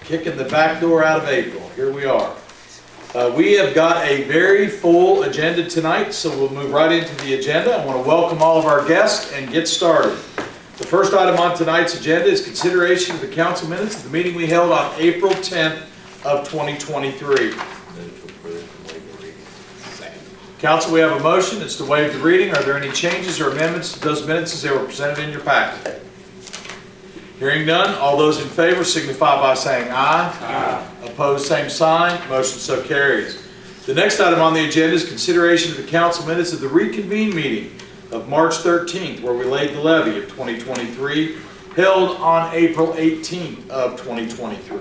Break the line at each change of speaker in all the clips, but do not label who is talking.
Kicking the back door out of April. Here we are. We have got a very full agenda tonight, so we'll move right into the agenda. I want to welcome all of our guests and get started. The first item on tonight's agenda is consideration of the council minutes of the meeting we held on April 10th of 2023. Council, we have a motion. It's to waive the reading. Are there any changes or amendments to those minutes as they were presented in your packet? Hearing none, all those in favor signify by saying aye. Aye. Opposed, same sign. Motion so carries. The next item on the agenda is consideration of the council minutes of the reconvened meeting of March 13th, where we laid the levy of 2023, held on April 18th of 2023.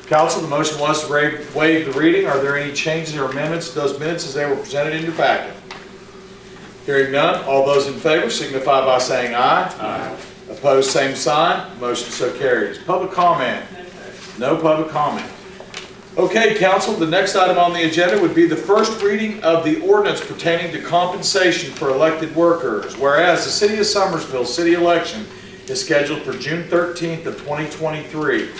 Council, the motion was to waive the reading. Are there any changes or amendments to those minutes as they were presented in your packet? Hearing none, all those in favor signify by saying aye. Aye. Opposed, same sign. Motion so carries. Public comment? No public comment. Okay, council, the next item on the agenda would be the first reading of the ordinance pertaining to compensation for elected workers. Whereas the City of Summersville city election is scheduled for June 13th of 2023.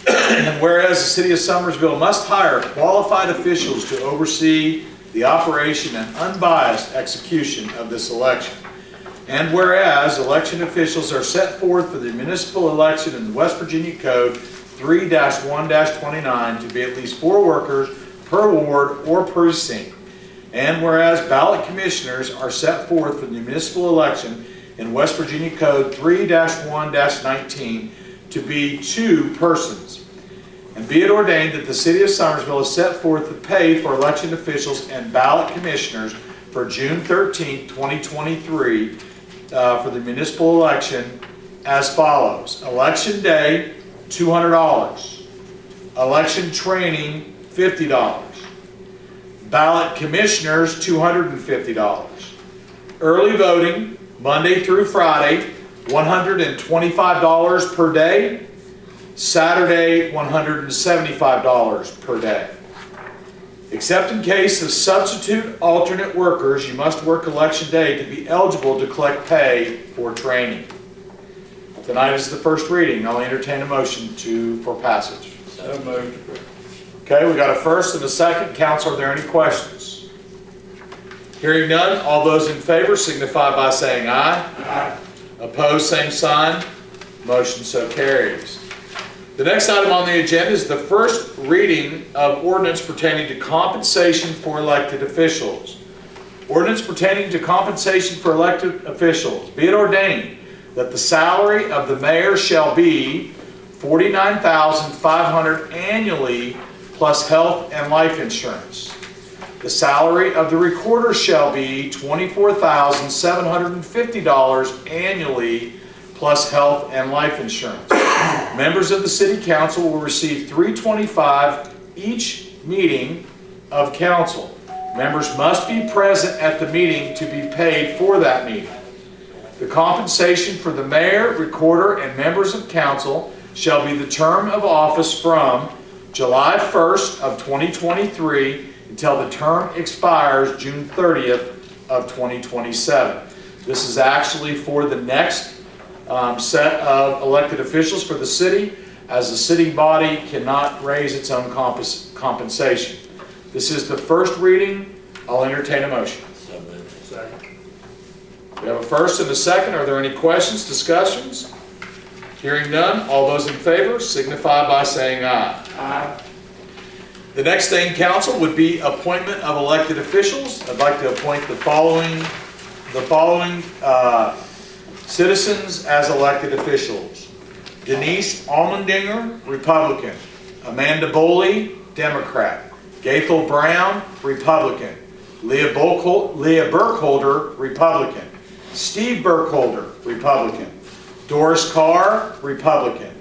And whereas the City of Summersville must hire qualified officials to oversee the operation and unbiased execution of this election. And whereas election officials are set forth for the municipal election in the West Virginia Code 3-1-29 to be at least 4 workers per ward or precinct. And whereas ballot commissioners are set forth for the municipal election in West Virginia Code 3-1-19 to be 2 persons. And be it ordained that the City of Summersville has set forth the pay for election officials and ballot commissioners for June 13, 2023 for the municipal election as follows. Election day, $200. Election training, $50. Ballot commissioners, $250. Early voting, Monday through Friday, $125 per day. Saturday, $175 per day. Except in case of substitute alternate workers, you must work election day to be eligible to collect pay for training. Tonight is the first reading. I'll entertain a motion for passage.
So moved.
Okay, we got a first and a second. Council, are there any questions? Hearing none, all those in favor signify by saying aye. Aye. Opposed, same sign. Motion so carries. The next item on the agenda is the first reading of ordinance pertaining to compensation for elected officials. Ordinance pertaining to compensation for elected officials. Be it ordained that the salary of the mayor shall be $49,500 annually plus health and life insurance. The salary of the recorder shall be $24,750 annually plus health and life insurance. Members of the City Council will receive $325 each meeting of council. Members must be present at the meeting to be paid for that meeting. The compensation for the mayor, recorder, and members of council shall be the term of office from July 1st of 2023 until the term expires June 30th of 2027. This is actually for the next set of elected officials for the city, as the city body cannot raise its own compensation. This is the first reading. I'll entertain a motion.
So moved. Second.
We have a first and a second. Are there any questions, discussions? Hearing none, all those in favor signify by saying aye.
Aye.
The next thing, council, would be appointment of elected officials. I'd like to appoint the following citizens as elected officials. Denise Allmendinger, Republican. Amanda Boley, Democrat. Gaethel Brown, Republican. Leah Burkholder, Republican. Steve Burkholder, Republican. Doris Carr, Republican.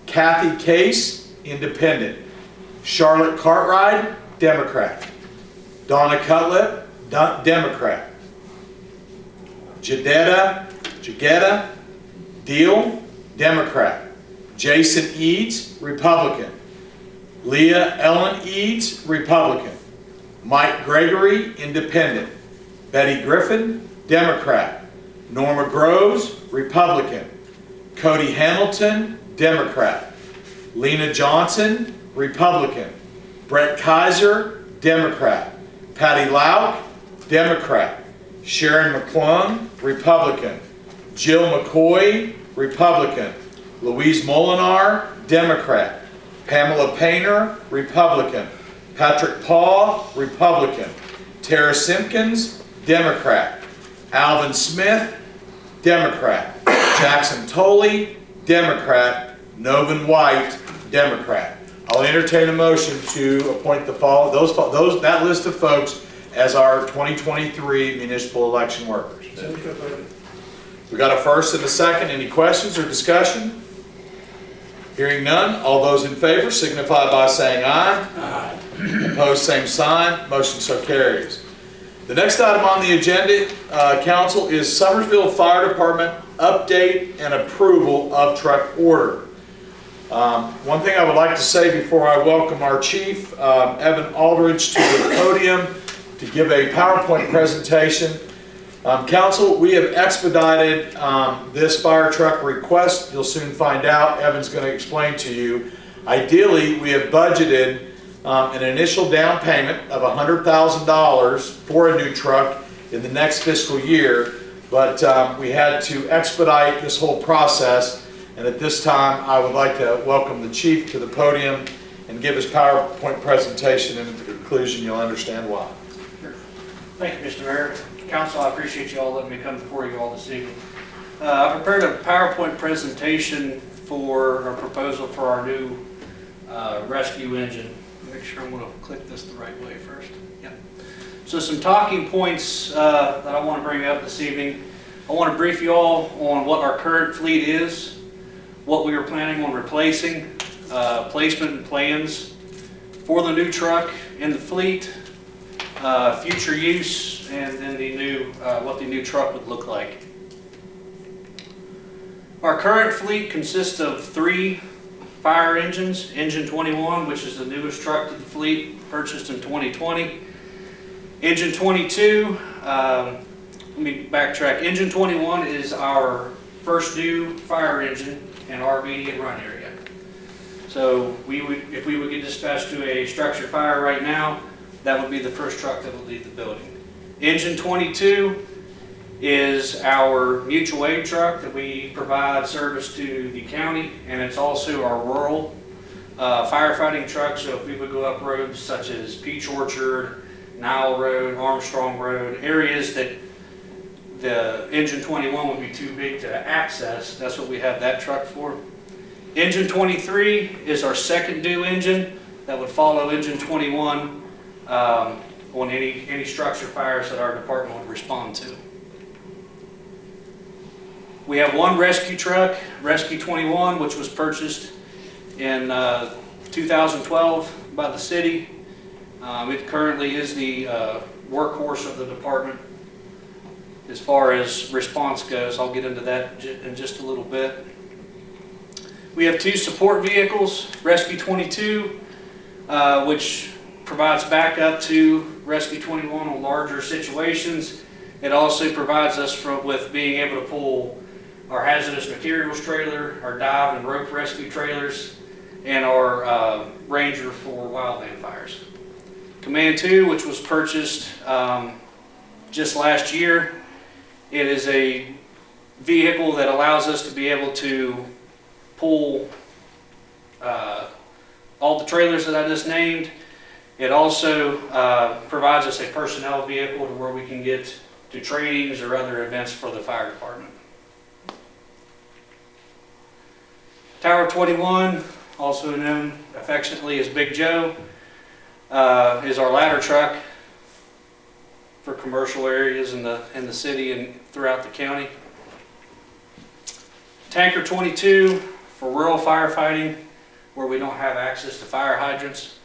Kathy Case, Independent. Charlotte Cartwright, Democrat. Donna Cutlip, Democrat. Jagetta Deal, Democrat. Jason Eads, Republican. Leah Ellen Eads, Republican. Mike Gregory, Independent. Betty Griffin, Democrat. Norma Groves, Republican. Cody Hamilton, Democrat. Lena Johnson, Republican. Brett Kaiser, Democrat. Patty Lauk, Democrat. Sharon McClung, Republican. Jill McCoy, Republican. Louise Molinar, Democrat. Pamela Painter, Republican. Patrick Paul, Republican. Tara Simpkins, Democrat. Alvin Smith, Democrat. Jackson Tolley, Democrat. Novin White, Democrat. I'll entertain a motion to appoint that list of folks as our 2023 municipal election workers. We got a first and a second. Any questions or discussion? Hearing none, all those in favor signify by saying aye. Aye. Opposed, same sign. Motion so carries. The next item on the agenda, council, is Summersville Fire Department update and approval of truck order. One thing I would like to say before I welcome our chief, Evan Aldridge, to the podium to give a PowerPoint presentation. Council, we have expedited this fire truck request. You'll soon find out. Evan's going to explain to you. Ideally, we have budgeted an initial down payment of $100,000 for a new truck in the next fiscal year, but we had to expedite this whole process, and at this time I would like to welcome the chief to the podium and give his PowerPoint presentation, and at the conclusion you'll understand why.
Thank you, Mr. Mayor. Council, I appreciate you all letting me come before you all this evening. I prepared a PowerPoint presentation for a proposal for our new rescue engine. Make sure I'm going to click this the right way first. Yep. So some talking points that I want to bring up this evening. I want to brief you all on what our current fleet is, what we are planning on replacing, placement and plans for the new truck in the fleet, future use, and then the new what the new truck would look like. Our current fleet consists of 3 fire engines. Engine 21, which is the newest truck to the fleet, purchased in 2020. Engine 22, let me backtrack. Engine 21 is our first new fire engine in our median run area. So if we would get dispatched to a structure fire right now, that would be the first truck that would leave the building. Engine 22 is our mutual aid truck that we provide service to the county, and it's also our rural firefighting truck. So if we would go up roads such as Peach Orchard, Nile Road, Armstrong Road, areas that the Engine 21 would be too big to access, that's what we have that truck for. Engine 23 is our second due engine that would follow Engine 21 on any structure fires that our department would respond to. We have one rescue truck, Rescue 21, which was purchased in 2012 by the city. It currently is the workhorse of the department as far as response goes. I'll get into that in just a little bit. We have 2 support vehicles, Rescue 22, which provides backup to Rescue 21 on larger situations. It also provides us with being able to pull our hazardous materials trailer, our dive and rope rescue trailers, and our Ranger for wildland fires. Command 2, which was purchased just last year, it is a vehicle that allows us to be able to pull all the trailers that I just named. It also provides us a personnel vehicle to where we can get to trainings or other events for the fire department. Tower 21, also known affectionately as Big Joe, is our ladder truck for commercial areas in the city and throughout the county. Tanker 22 for rural firefighting where we don't have access to fire hydrants.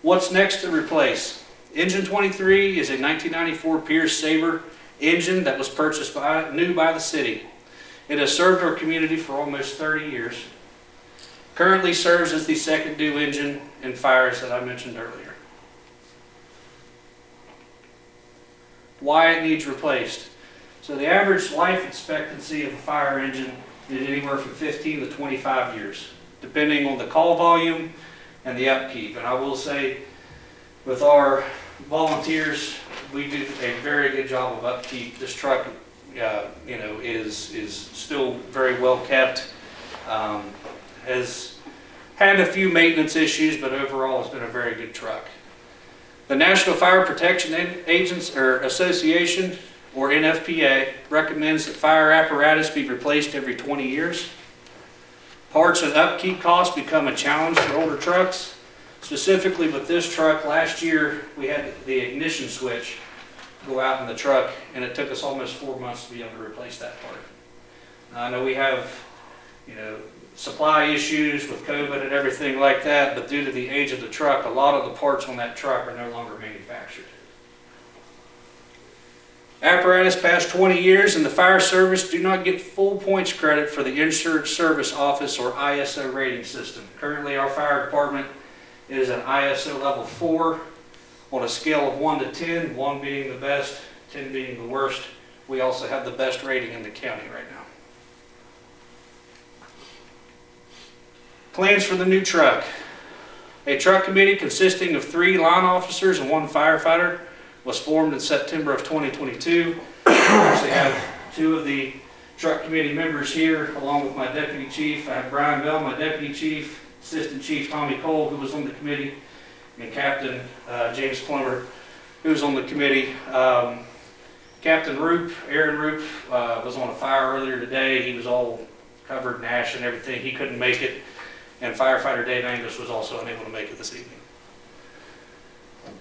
What's next to replace? Engine 23 is a 1994 Pierce Sabre engine that was purchased new by the city. It has served our community for almost 30 years. Currently serves as the second due engine in fires that I mentioned earlier. Why it needs replaced? So the average life expectancy of a fire engine is anywhere from 15 to 25 years, depending on the call volume and the upkeep. And I will say, with our volunteers, we do a very good job of upkeep. This truck, is still very well kept. Has had a few maintenance issues, but overall it's been a very good truck. The National Fire Protection Agents or Association, or NFPA, recommends that fire apparatus be replaced every 20 years. Parts and upkeep costs become a challenge for older trucks. Specifically with this truck, last year we had the ignition switch go out in the truck, and it took us almost 4 months to be able to replace that part. Now, I know we have, supply issues with COVID and everything like that, but due to the age of the truck, a lot of the parts on that truck are no longer manufactured. Apparatus past 20 years in the fire service do not get full points credit for the Insured Service Office or ISO rating system. Currently, our fire department is an ISO level 4 on a scale of 1 to 10, 1 being the best, 10 being the worst. We also have the best rating in the county right now. Plans for the new truck. A truck committee consisting of 3 line officers and 1 firefighter was formed in September of 2022. I actually have 2 of the truck committee members here, along with my deputy chief. I have Brian Bell, my deputy chief, Assistant Chief Tommy Cole, who was on the committee, and Captain James Plummer, who was on the committee. Captain Roop, Aaron Roop, was on a fire earlier today. He was all covered in ash and everything. He couldn't make it. And firefighter Dave Angus was also unable to make it this evening.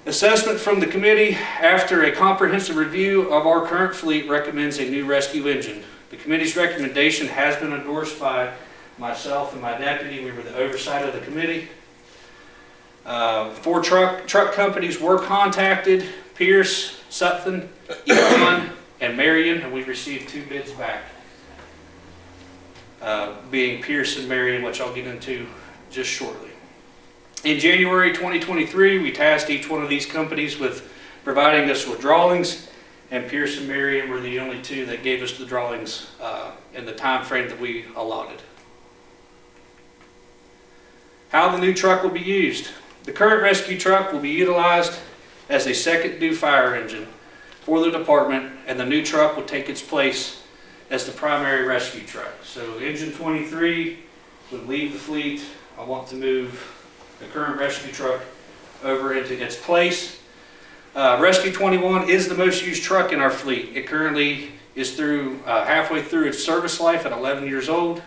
Assessment from the committee: after a comprehensive review of our current fleet, recommends a new rescue engine. The committee's recommendation has been endorsed by myself and my deputy. We were the oversight of the committee. 4 truck companies were contacted: Pierce, Sutphen, Elon, and Marion, and we've received 2 bids back. Being Pierce and Marion, which I'll get into just shortly. In January 2023, we tasked each one of these companies with providing us with drawings, and Pierce and Marion were the only 2 that gave us the drawings in the time frame that we allotted. How the new truck will be used. The current rescue truck will be utilized as a second new fire engine for the department, and the new truck will take its place as the primary rescue truck. So engine 23 would leave the fleet. I want to move the current rescue truck over into its place. Rescue 21 is the most used truck in our fleet. It currently is halfway through its service life at 11 years old,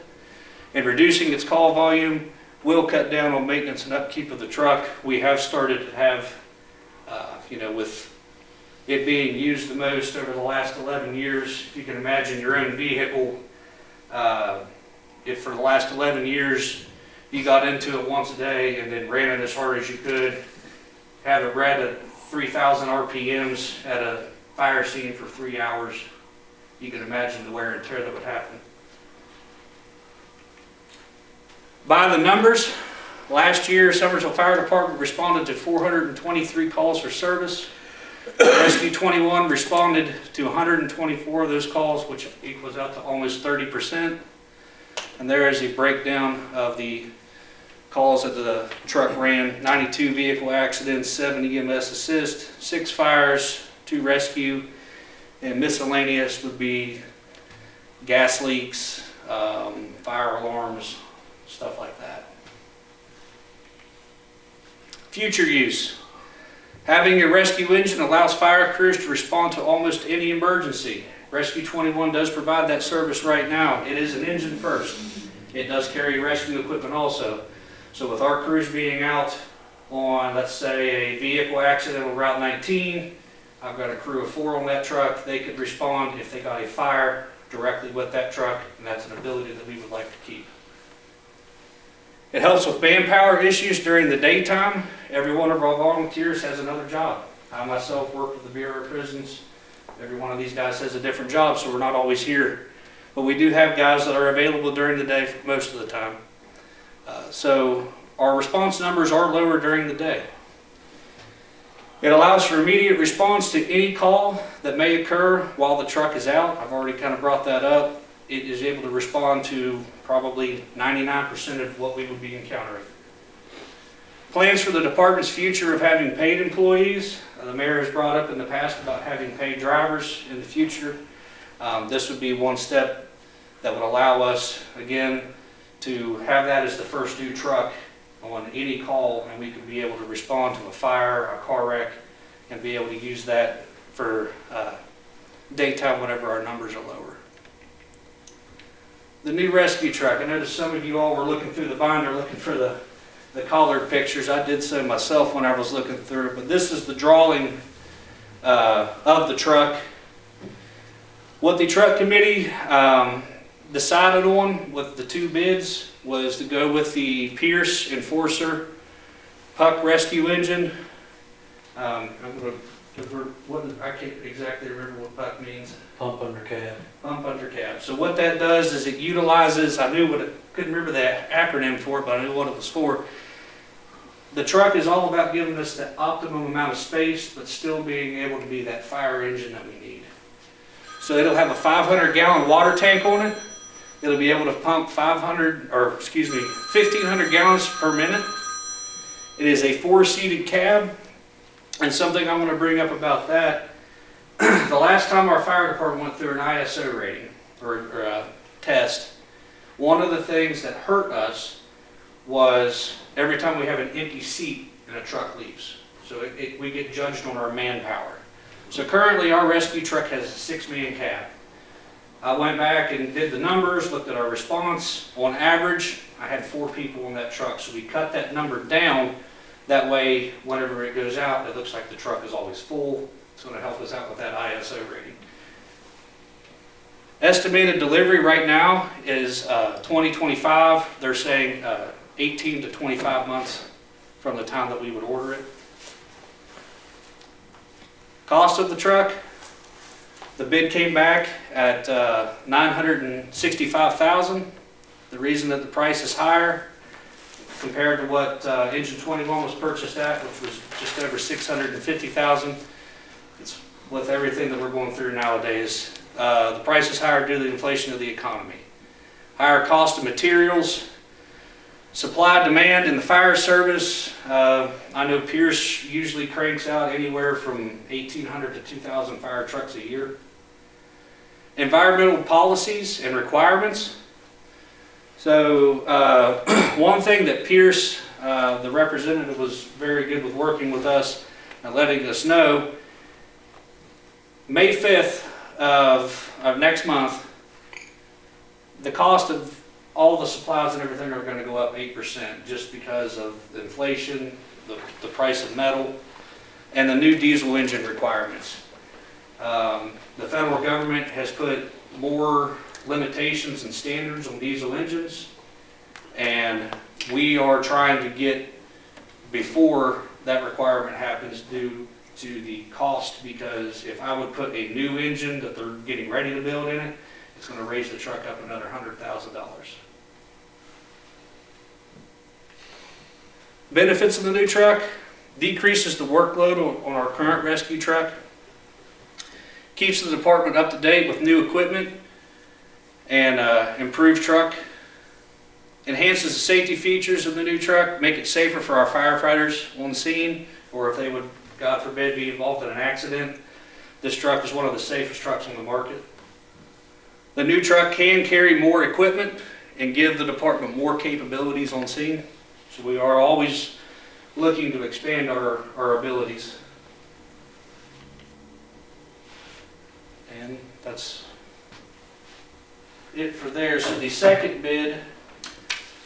and reducing its call volume will cut down on maintenance and upkeep of the truck. We have started to have, with it being used the most over the last 11 years, if you can imagine your own vehicle, if for the last 11 years you got into it once a day and then ran it as hard as you could, have it read at 3,000 RPMs at a fire scene for 3 hours, you can imagine the wear and tear that would happen. By the numbers, last year Summersville Fire Department responded to 423 calls for service. Rescue 21 responded to 124 of those calls, which equals out to almost 30%. And there is a breakdown of the calls that the truck ran: 92 vehicle accidents, 7 EMS assist, 6 fires, 2 rescue, and miscellaneous would be gas leaks, fire alarms, stuff like that. Future use. Having a rescue engine allows fire crews to respond to almost any emergency. Rescue 21 does provide that service right now. It is an engine first. It does carry rescue equipment also. So with our crews being out on, let's say, a vehicle accident on Route 19, I've got a crew of 4 on that truck. They could respond if they got a fire directly with that truck, and that's an ability that we would like to keep. It helps with manpower issues during the daytime. Every one of our volunteers has another job. I myself work with the Bureau of Prisons. Every one of these guys has a different job, so we're not always here. But we do have guys that are available during the day most of the time. So our response numbers are lower during the day. It allows for immediate response to any call that may occur while the truck is out. I've already kind of brought that up. It is able to respond to probably 99% of what we would be encountering. Plans for the department's future of having paid employees. The mayor has brought up in the past about having paid drivers in the future. This would be one step that would allow us, again, to have that as the first due truck on any call, and we could be able to respond to a fire, a car wreck, and be able to use that for daytime whenever our numbers are lower. The new rescue truck. I noticed some of you all were looking through the binder looking for the collared pictures. I did so myself when I was looking through it, but this is the drawing of the truck. What the truck committee decided on with the two bids was to go with the Pierce Enforcer Puck Rescue Engine. I can't exactly remember what Puck means.
Pump under cab.
Pump under cab. So what that does is it utilizes, I knew what it, couldn't remember the acronym for it, but I knew what it was for. The truck is all about giving us the optimum amount of space, but still being able to be that fire engine that we need. So it'll have a 500-gallon water tank on it. It'll be able to pump 1,500 gallons per minute. It is a 4-seated cab. And something I want to bring up about that, the last time our fire department went through an ISO rating or a test, one of the things that hurt us was every time we have an empty seat and a truck leaves. So we get judged on our manpower. So currently our rescue truck has a 6-man cab. I went back and did the numbers, looked at our response. On average, I had 4 people on that truck. So we cut that number down. That way, whenever it goes out, it looks like the truck is always full. It's going to help us out with that ISO rating. Estimated delivery right now is 2025. They're saying 18 to 25 months from the time that we would order it. Cost of the truck, the bid came back at $965,000. The reason that the price is higher compared to what Engine 21 was purchased at, which was just over $650,000. It's with everything that we're going through nowadays. The price is higher due to the inflation of the economy. Higher cost of materials, supply demand in the fire service. I know Pierce usually cranks out anywhere from 1,800 to 2,000 fire trucks a year. Environmental policies and requirements. So one thing that Pierce, the representative, was very good with working with us and letting us know, May 5th of next month, the cost of all the supplies and everything are going to go up 8% just because of the inflation, the price of metal, and the new diesel engine requirements. The federal government has put more limitations and standards on diesel engines, and we are trying to get before that requirement happens due to the cost, because if I would put a new engine that they're getting ready to build in it, it's going to raise the truck up another $100,000. Benefits of the new truck: decreases the workload on our current rescue truck, keeps the department up to date with new equipment and improved truck, enhances the safety features of the new truck, make it safer for our firefighters on scene, or if they would, God forbid, be involved in an accident. This truck is one of the safest trucks on the market. The new truck can carry more equipment and give the department more capabilities on scene. So we are always looking to expand our abilities. And that's it for there. So the second bid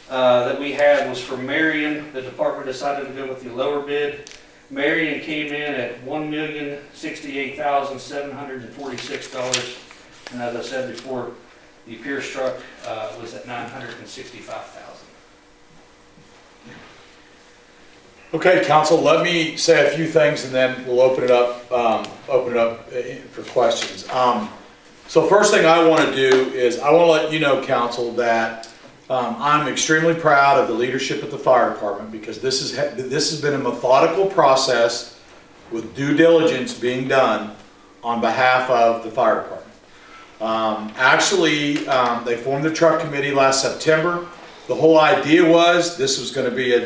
that we had was from Marion. The department decided to go with the lower bid. Marion came in at $1,068,746. And as I said before, the Pierce truck was at $965,000.
Okay, council, let me say a few things and then we'll open it up for questions. So first thing I want to do is I want to let you know, council, that I'm extremely proud of the leadership of the fire department, because this has been a methodical process with due diligence being done on behalf of the fire department. Actually, they formed the truck committee last September. The whole idea was this was going to be a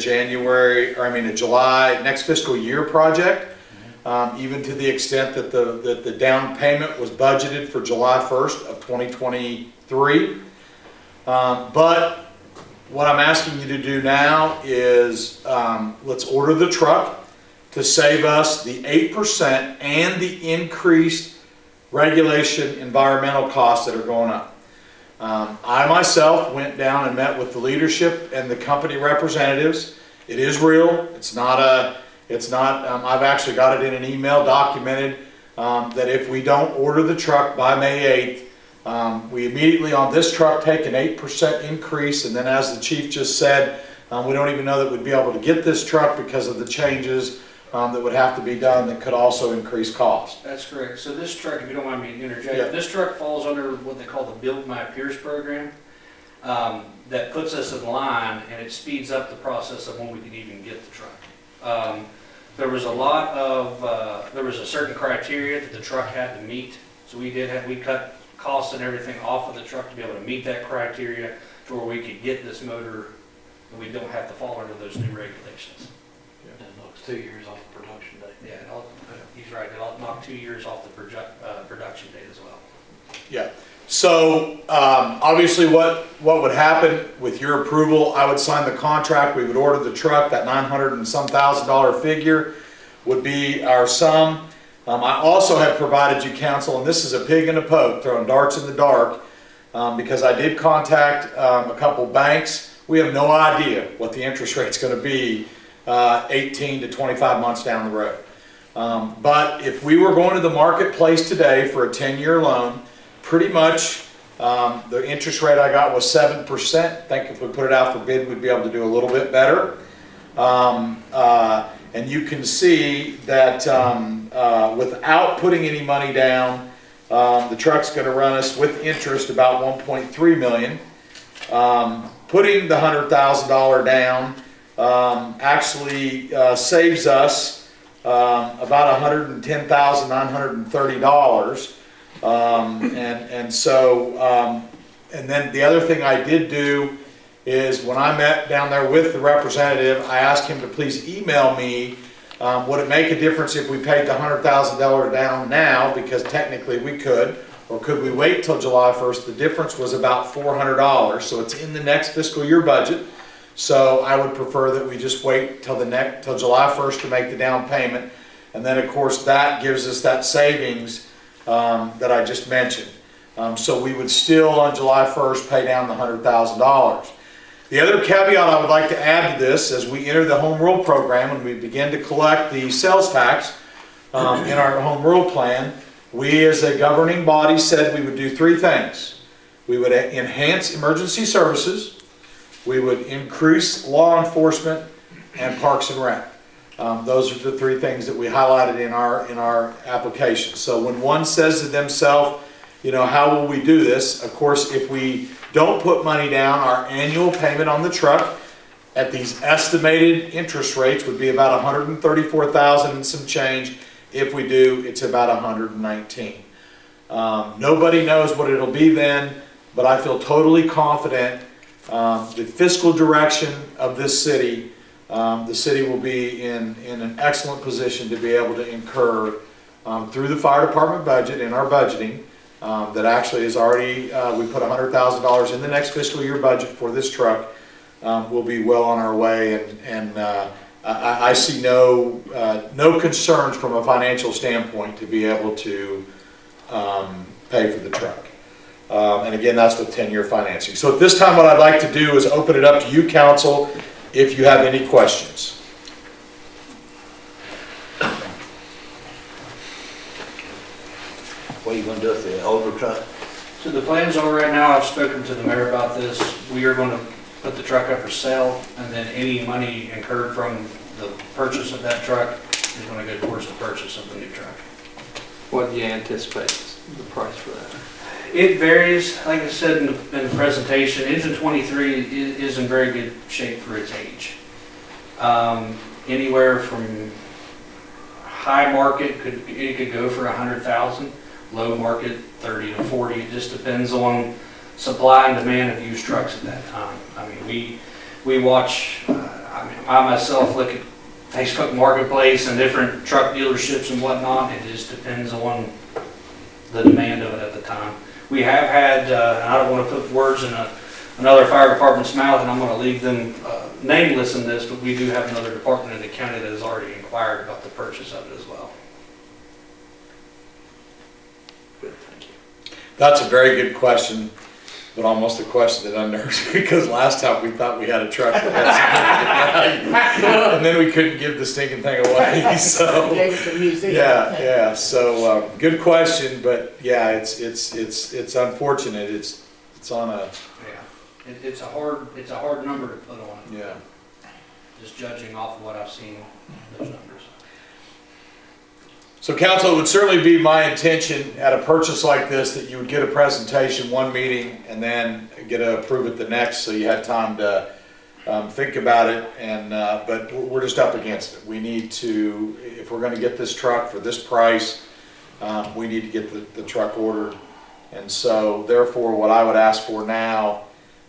July next fiscal year project, even to the extent that the down payment was budgeted for July 1st of 2023. But what I'm asking you to do now is let's order the truck to save us the 8% and the increased regulation environmental costs that are going up. I myself went down and met with the leadership and the company representatives. It is real. I've actually got it in an email documented that if we don't order the truck by May 8th, we immediately on this truck take an 8% increase, and then as the chief just said, we don't even know that we'd be able to get this truck because of the changes that would have to be done that could also increase cost.
That's correct. So this truck, if you don't mind me interjecting,
Yeah.
this truck falls under what they call the Build My Peers program. That puts us in line, and it speeds up the process of when we can even get the truck. There was a certain criteria that the truck had to meet. So we cut costs and everything off of the truck to be able to meet that criteria to where we could get this motor and we don't have to fall under those new regulations.
And it knocks 2 years off the production date.
Yeah, he's right, it'll knock 2 years off the production date as well.
Yeah. So obviously what would happen with your approval, I would sign the contract, we would order the truck, that $900 and some thousand figure would be our sum. I also have provided you counsel, and this is a pig in a poke, throwing darts in the dark, because I did contact a couple banks. We have no idea what the interest rate's going to be 18 to 25 months down the road. But if we were going to the marketplace today for a 10-year loan, pretty much the interest rate I got was 7%. I think if we put it out for bid, we'd be able to do a little bit better. And you can see that without putting any money down, the truck's going to run us with interest about $1.3 million. Putting the $100,000 down actually saves us about $110,930. And then the other thing I did do is when I met down there with the representative, I asked him to please email me, would it make a difference if we paid the $100,000 down now, because technically we could, or could we wait till July 1st? The difference was about $400, so it's in the next fiscal year budget. So I would prefer that we just wait till July 1st to make the down payment, and then of course that gives us that savings that I just mentioned. So we would still on July 1st pay down the $100,000. The other caveat I would like to add to this, as we enter the home rule program and we begin to collect the sales tax in our home rule plan, we as a governing body said we would do three things. We would enhance emergency services, we would increase law enforcement, and parks and rec. Those are the three things that we highlighted in our application. So when one says to themselves, you know, how will we do this? Of course, if we don't put money down, our annual payment on the truck at these estimated interest rates would be about $134,000 and some change. If we do, it's about $119,000. Nobody knows what it'll be then, but I feel totally confident the fiscal direction of this city, the city will be in an excellent position to be able to incur through the fire department budget and our budgeting. That actually is already, we put $100,000 in the next fiscal year budget for this truck. We'll be well on our way, and I see no concerns from a financial standpoint to be able to pay for the truck. And again, that's with 10-year financing. So at this time, what I'd like to do is open it up to you, council, if you have any questions.
What are you gonna do with the older truck?
So the plans are right now, I've spoken to the mayor about this, we are going to put the truck up for sale, and then any money incurred from the purchase of that truck is going to go towards the purchase of the new truck.
What do you anticipate the price for that?
It varies, like I said in the presentation, engine 23 is in very good shape for its age. Anywhere from high market it could go for 100,000, low market 30 to 40. It just depends on supply and demand of used trucks at that time. I mean, we watch. I myself look at Facebook Marketplace and different truck dealerships and whatnot. It just depends on the demand of it at the time. We have had, and I don't want to put words in another fire department's mouth, and I'm going to leave them nameless in this, but we do have another department in the county that has already inquired about the purchase of it as well.
Good, thank you. That's a very good question, but almost a question that unnerves me, because last time we thought we had a truck that had significant value, and then we couldn't give the stinking thing away, so.
Gave it to the museum.
Yeah, so, good question, but yeah, it's unfortunate, it's on a,
Yeah, it's a hard number to put on it,
yeah.
just judging off of what I've seen, those numbers.
So council, it would certainly be my intention at a purchase like this that you would get a presentation one meeting and then get to approve it the next, so you had time to think about it. And but we're just up against it. We need to, if we're going to get this truck for this price, we need to get the truck ordered. And so therefore, what I would ask for now,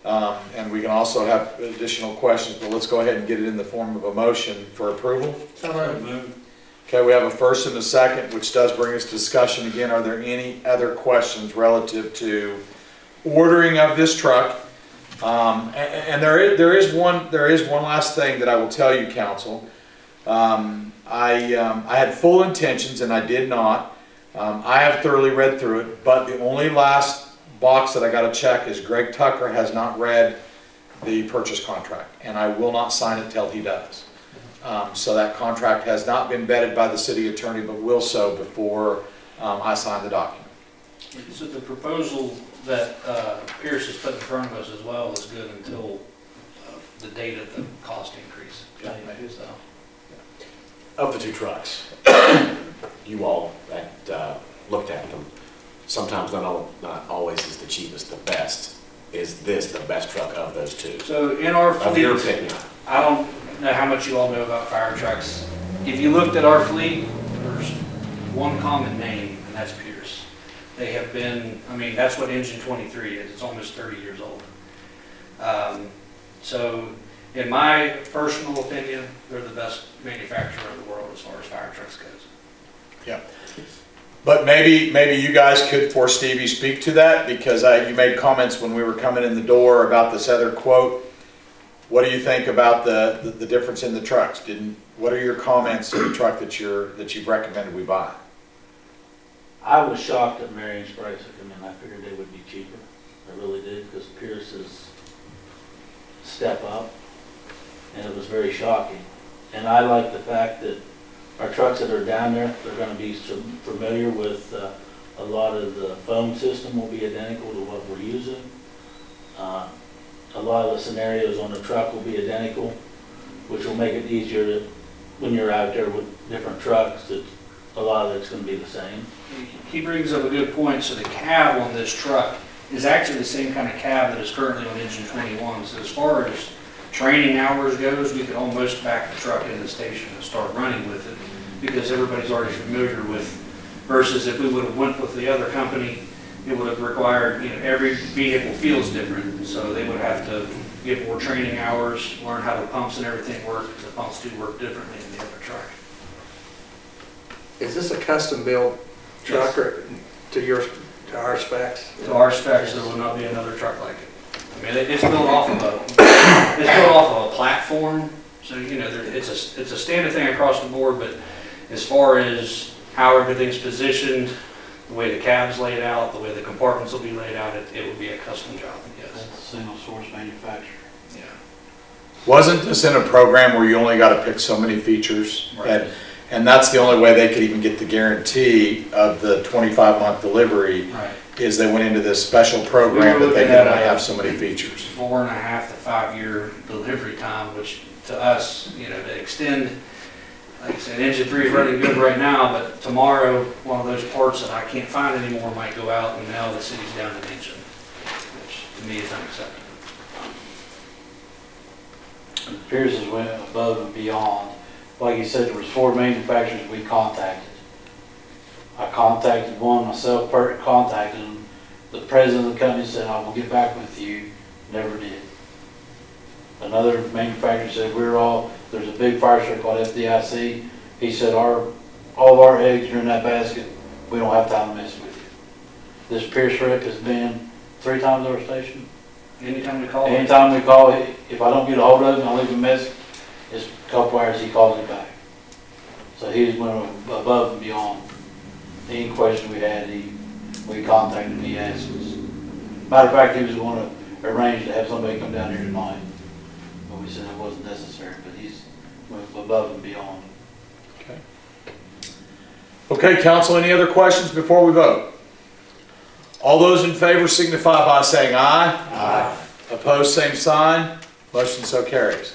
and we can also have additional questions, but let's go ahead and get it in the form of a motion for approval.
So moved.
Okay, we have a first and a second, which does bring us to discussion again. Are there any other questions relative to ordering of this truck? And there is one last thing that I will tell you, council. I had full intentions, and I did not. I have thoroughly read through it, but the only last box that I got to check is Greg Tucker has not read the purchase contract, and I will not sign it till he does. So that contract has not been vetted by the city attorney, but will so before I sign the document.
So the proposal that Pierce has put in front of us as well is good until the date of the cost increase.
Yeah.
So.
Of the two trucks, you all that looked at them, sometimes not always is the cheapest the best. Is this the best truck of those two?
So in our
Of your
fleet,
opinion.
I don't know how much you all know about fire trucks. If you looked at our fleet, there's one common name, and that's Pierce. They have been, I mean, that's what Engine 23 is. It's almost 30 years old. So in my personal opinion, they're the best manufacturer in the world as far as fire trucks goes.
Yeah. But maybe you guys could, for Stevie, speak to that, because you made comments when we were coming in the door about this other quote. What do you think about the difference in the trucks? What are your comments on the truck that you've recommended we buy?
I was shocked at Marion's price. I mean, I figured they would be cheaper. I really did, because Pierce's step up, and it was very shocking. And I like the fact that our trucks that are down there, they're going to be familiar with a lot of the phone system will be identical to what we're using. A lot of the scenarios on the truck will be identical, which will make it easier to, when you're out there with different trucks, that a lot of it's going to be the same.
He brings up a good point. So the cab on this truck is actually the same kind of cab that is currently on Engine 21. So as far as training hours goes, we could almost back the truck in the station and start running with it, because everybody's already familiar with, versus if we would have went with the other company, it would have required, every vehicle feels different. So they would have to get more training hours, learn how the pumps and everything work. The pumps do work differently than the other truck.
Is this a custom built truck or to our specs?
To our specs, there will not be another truck like it. I mean, it's built off of a platform, so it's a standard thing across the board. But as far as how everything's positioned, the way the cab's laid out, the way the compartments will be laid out, it would be a custom job. Yes.
That's a single source manufacturer.
Yeah.
Wasn't this in a program where you only got to pick so many features?
Right.
And that's the only way they could even get the guarantee of the 25-month delivery.
Right.
Is they went into this special program that they could only have so many features.
4.5 to 5 year delivery time, which to us, to extend, like I said, Engine 3 is running good right now, but tomorrow, one of those parts that I can't find anymore might go out, and now the city's down an engine, which to me is unacceptable.
Pierce has went above and beyond
like you said, there was 4 manufacturers we contacted. I contacted one myself, contacted them. The president of the company said, I will get back with you, never did. Another manufacturer said, there's a big fire truck called FDIC. He said, all of our eggs are in that basket. We don't have time to mess with you. This Pierce rep has been 3 times our station.
Anytime we call.
Anytime we call, if I don't get a hold of him, I leave a message, it's a couple hours, he calls me back. So he went above and beyond. Any question we had, we contacted him, he asked us. Matter of fact, he was going to arrange to have somebody come down here tonight. But we said it wasn't necessary, but he's went above and beyond.
Okay, council, any other questions before we vote? All those in favor signify by saying aye. Aye. Opposed, same sign. Motion so carries.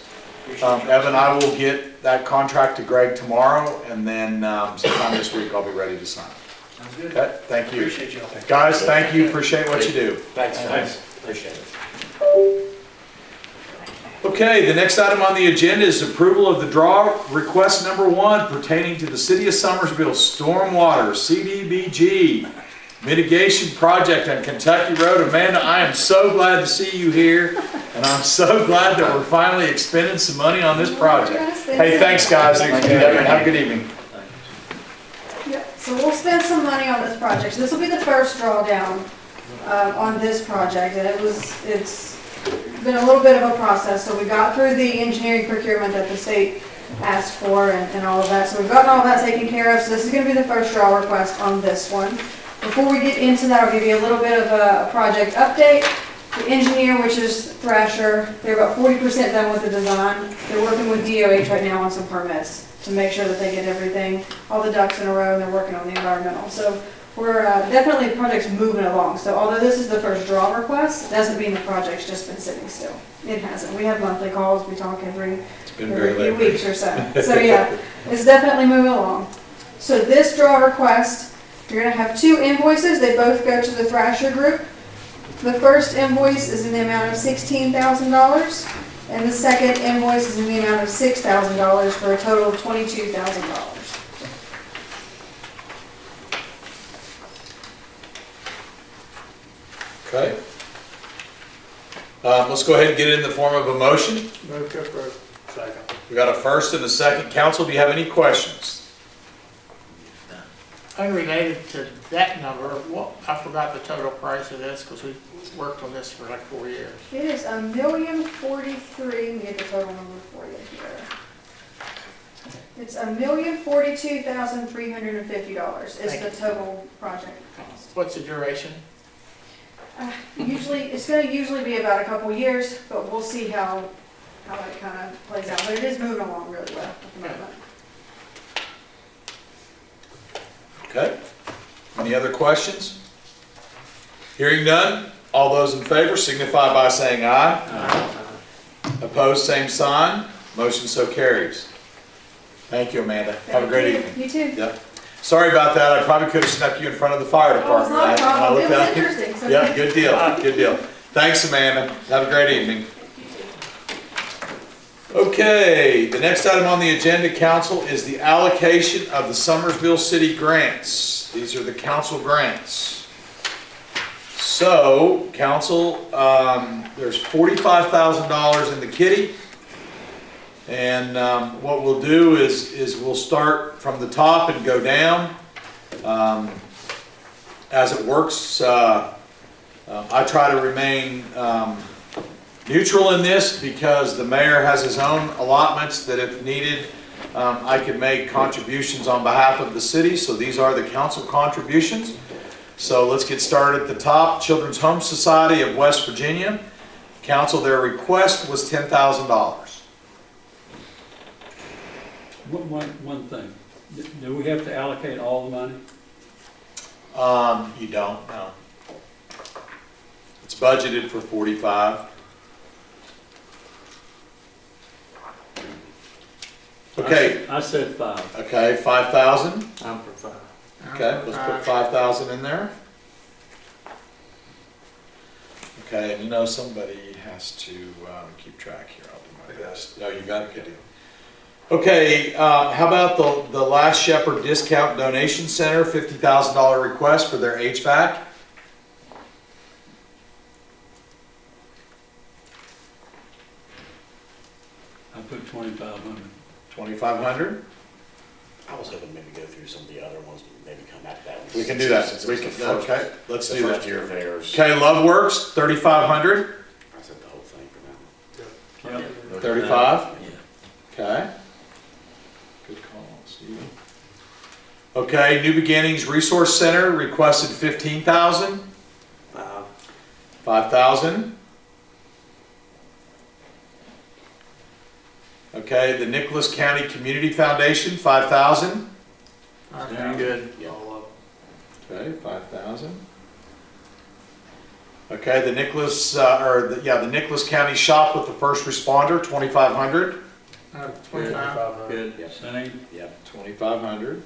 Evan, I will get that contract to Greg tomorrow, and then sometime this week I'll be ready to sign.
Sounds good.
Okay, thank you.
Appreciate y'all.
Guys, thank you, appreciate what you do.
Thanks, guys. Appreciate it.
Okay, the next item on the agenda is approval of the draw request number 1 pertaining to the City of Summersville Stormwater CDBG Mitigation Project on Kentucky Road. Amanda, I am so glad to see you here, and I'm so glad that we're finally expending some money on this project. Hey, thanks guys. Have a good evening.
Yep, so we'll spend some money on this project. So this will be the first drawdown on this project, and it's been a little bit of a process. So we got through the engineering procurement that the state asked for and all of that. So we've gotten all that taken care of. So this is going to be the first draw request on this one. Before we get into that, I'll give you a little bit of a project update. The engineer, which is Thrasher, they're about 40% done with the design. They're working with DOH right now on some permits to make sure that they get everything, all the ducks in a row, and they're working on the environmental. So we're definitely, the project's moving along. So although this is the first draw request, it doesn't mean the project's just been sitting still. It hasn't. We have monthly calls. We talk every few weeks or so. So yeah, it's definitely moving along. So this draw request, you're going to have 2 invoices. They both go to the Thrasher Group. The first invoice is in the amount of $16,000, and the second invoice is in the amount of $6,000 for a total of $22,000.
Okay. Let's go ahead and get it in the form of a motion.
Move to approve. Second.
We got a first and a second. Council, do you have any questions?
Unrelated to that number, I forgot the total price of this because we worked on this for like 4 years.
It is $1,043,000. Let me get the total number for you here. It's $1,042,350 is
Thank
the total project cost.
What's the duration?
Usually, it's going to usually be about a couple years, but we'll see how it kind of plays out. But it is moving along really well at the moment.
Okay. Any other questions? Hearing none, all those in favor signify by saying aye. Aye. Opposed, same sign. Motion so carries. Thank you, Amanda. Have a great evening.
You too.
Yep. Sorry about that. I probably could have snuck you in front of the fire
Oh, it's
department.
not a problem. It was
at you.
interesting. So
Yeah, good deal. Good deal. Thanks, Amanda. Have a great evening. Okay, the next item on the agenda, council, is the allocation of the Summersville City grants. These are the council grants. So, council, there's $45,000 in the kitty. And what we'll do is we'll start from the top and go down. As it works, I try to remain neutral in this because the mayor has his own allotments that if needed, I can make contributions on behalf of the city. So these are the council contributions. So let's get started at the top. Children's Home Society of West Virginia. Council, their request was $10,000.
One thing, do we have to allocate all the money?
You don't, no. It's budgeted for 45. Okay,
I said 5.
okay, 5,000.
I'm for 5.
Okay, let's put 5,000 in there. Okay, and you know somebody has to keep track here. I'll do my best. No, you got it, good deal. Okay, how about the Last Shepherd Discount Donation Center, $50,000 request for their HVAC?
I put 2,500.
2,500?
I was hoping maybe go through some of the other ones, maybe come back to that one.
We can do that.
Since
We
it's
can,
the first-
okay, let's
the
do
first
that.
year of theirs.
Okay, Love Works, 3,500,
I said the whole thing for now.
Yep.
35,
Yeah.
okay. Good call, Steve. Okay, New Beginnings Resource Center requested 15,000, 5,000. Okay, the Nicholas County Community Foundation, 5,000.
Okay.
Good.
Yeah.
Okay, 5,000. Okay, the Nicholas County Shop with the First Responder, 2,500.
25.
Good.
Yep.
Same.
Yep.
2,500.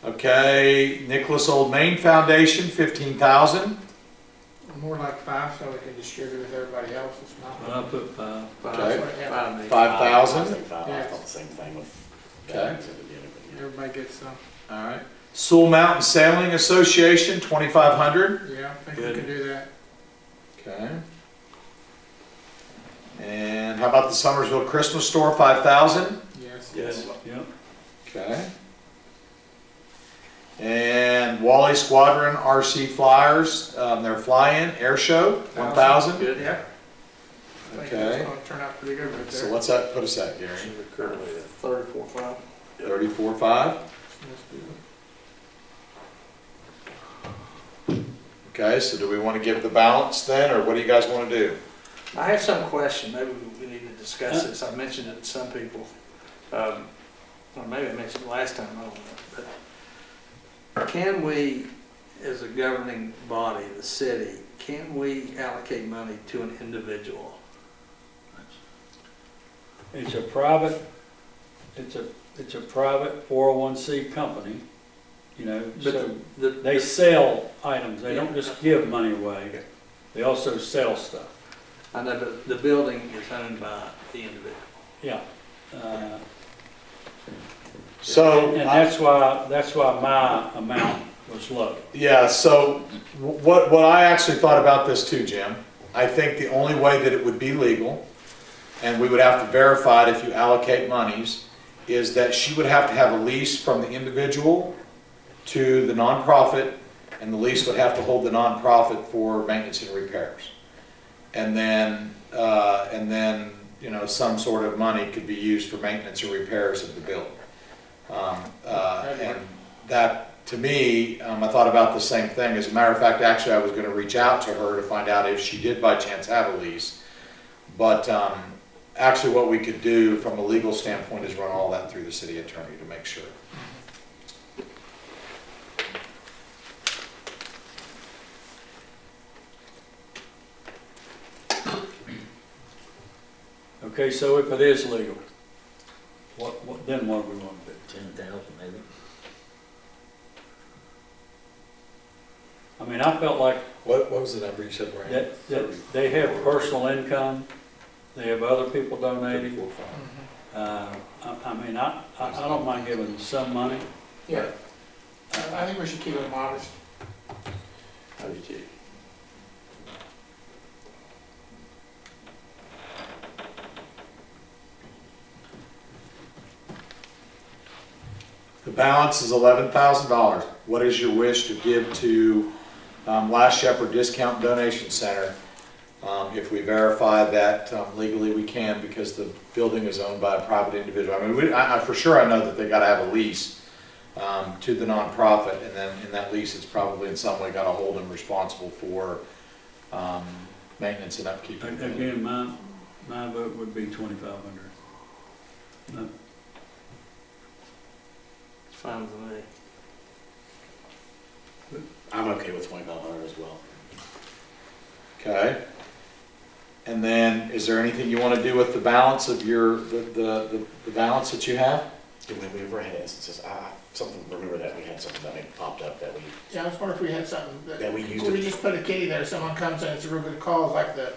Okay, Nicholas Old Main Foundation, 15,000.
More like 5, so we can distribute with everybody else. It's
Well,
not.
I put 5.
Okay.
Five.
5,000.
I think five. I
Yes.
thought the same thing with.
Okay.
that at the beginning, but yeah.
Everybody gets some.
All right. Sewell Mountain Sailing Association, 2,500.
Yeah, I think
Good.
we can do that.
Okay. And how about the Summersville Christmas Store, 5,000?
Yes.
Yes.
Yep.
Okay. And Wally Squadron RC Flyers, their fly-in air show, 1,000.
Good.
Yeah. I think
Okay.
it's gonna turn out pretty good right
So
there.
what's that put us at, Gary?
We're currently at 34.5.
34.5.
Let's do it.
Okay, so do we want to give the balance then, or what do you guys want to do?
I have some question, maybe we need to discuss this, I mentioned it to some people, or maybe I mentioned it last time, I don't know. But can we, as a governing body, the city, can we allocate money to an individual?
It's a private, it's a private 401c company, you know,
But
so
the,
they sell items. They don't just give money away. They also sell stuff.
I know, but the building is owned by the individual.
Yeah.
So,
And that's why my amount was low.
yeah, so what I actually thought about this too, Jim, I think the only way that it would be legal, and we would have to verify it if you allocate monies, is that she would have to have a lease from the individual to the nonprofit, and the lease would have to hold the nonprofit for maintenance and repairs. And then, you know, some sort of money could be used for maintenance and repairs of the building. And that, to me, I thought about the same thing. As a matter of fact, actually, I was going to reach out to her to find out if she did by chance have a lease. But actually, what we could do from a legal standpoint is run all that through the city attorney to make sure.
Okay, so if it is legal, then what do we want to do?
10,000 maybe.
I mean, I felt like
What was the number you said, Brian?
that they have personal income, they have other people donating.
Mhm.
I mean, I don't mind giving them some money.
Yeah. I think we should keep it modest.
How did you?
The balance is $11,000. What is your wish to give to Last Shepherd Discount Donation Center? If we verify that legally we can, because the building is owned by a private individual. I mean, for sure I know that they gotta have a lease to the nonprofit, and then in that lease, it's probably in some way gotta hold them responsible for maintenance and upkeep. of the building.
Again, my vote would be 2,500. No,
It's fine with me.
I'm okay with 2,500 as well.
Okay. And then, is there anything you want to do with the balance of the balance that you have?
Did we ever had instances, remember that we had something that maybe popped up that we,
Yeah, I was wondering if we had something
that we used
we
to,
just put a kitty there, someone comes in, it's a real good cause, like the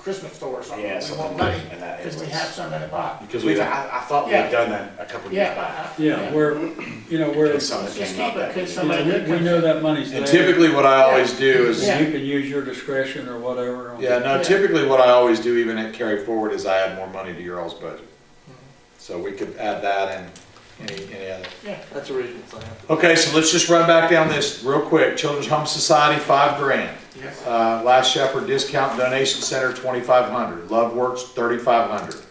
Christmas store or something.
Yeah,
We
something
want money,
in that
because we
instance.
have some in the pot.
Because I thought we had done that a couple of years back.
Yeah, where, you know, where,
And something
Just
came up
keep it,
that
because
year.
somebody did
we
come
know
in.
that money's there.
And typically what I always do is,
Yeah.
You can use your discretion or whatever. on-
yeah, no, typically what I always do, even at carry forward, is I add more money to your all's budget. So we could add that and any other.
That's a reasonable thing.
Okay, so let's just run back down this real quick. Children's Home Society, $5,000.
Yes.
Last Shepherd Discount Donation Center, $2,500. Love Works, $3,500.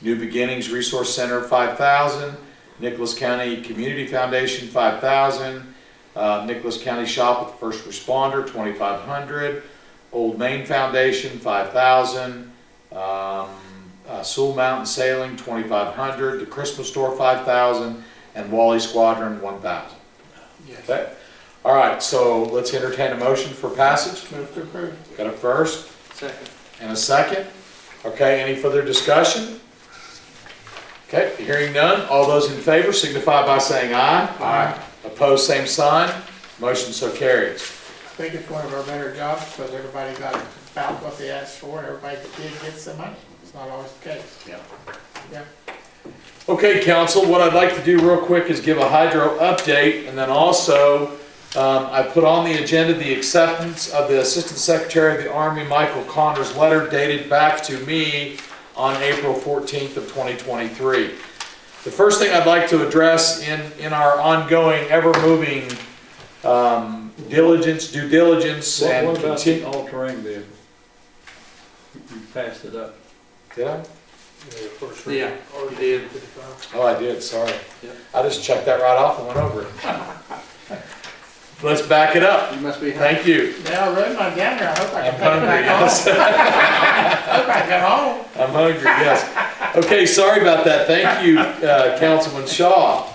New Beginnings Resource Center, $5,000. Nicholas County Community Foundation, $5,000. Nicholas County Shop with First Responder, $2,500. Old Main Foundation, $5,000. Sewell Mountain Sailing, $2,500. The Christmas Store, $5,000. And Wally Squadron, $1,000.
Yes.
Okay. All right, so let's entertain a motion for passage.
Move to approve.
Got a first
Second.
and a second. Okay, any further discussion? Okay, hearing none. All those in favor signify by saying aye.
Aye.
Opposed, same sign. Motion so carries.
I think it's one of our better jobs, because everybody got about what they asked for, and everybody did get some money. It's not always the case.
Yeah.
Yeah.
Okay, council, what I'd like to do real quick is give a hydro update, and then also I put on the agenda the acceptance of the Assistant Secretary of the Army, Michael Connor's letter dated back to me on April 14th of 2023. The first thing I'd like to address in our ongoing, ever-moving due diligence and
What about the
continue.
all-terrain vehicle? You passed it up.
Did I?
Yeah, you did.
Oh, I did, sorry.
Yep.
I just checked that right off and went over it. Let's back it up.
You must be.
Thank you.
Yeah, I rode my down there, I hope I
I'm
can take
hungry,
it back
yes.
home. Hope I can get home.
I'm hungry, yes. Okay, sorry about that. Thank you, Councilman Shaw.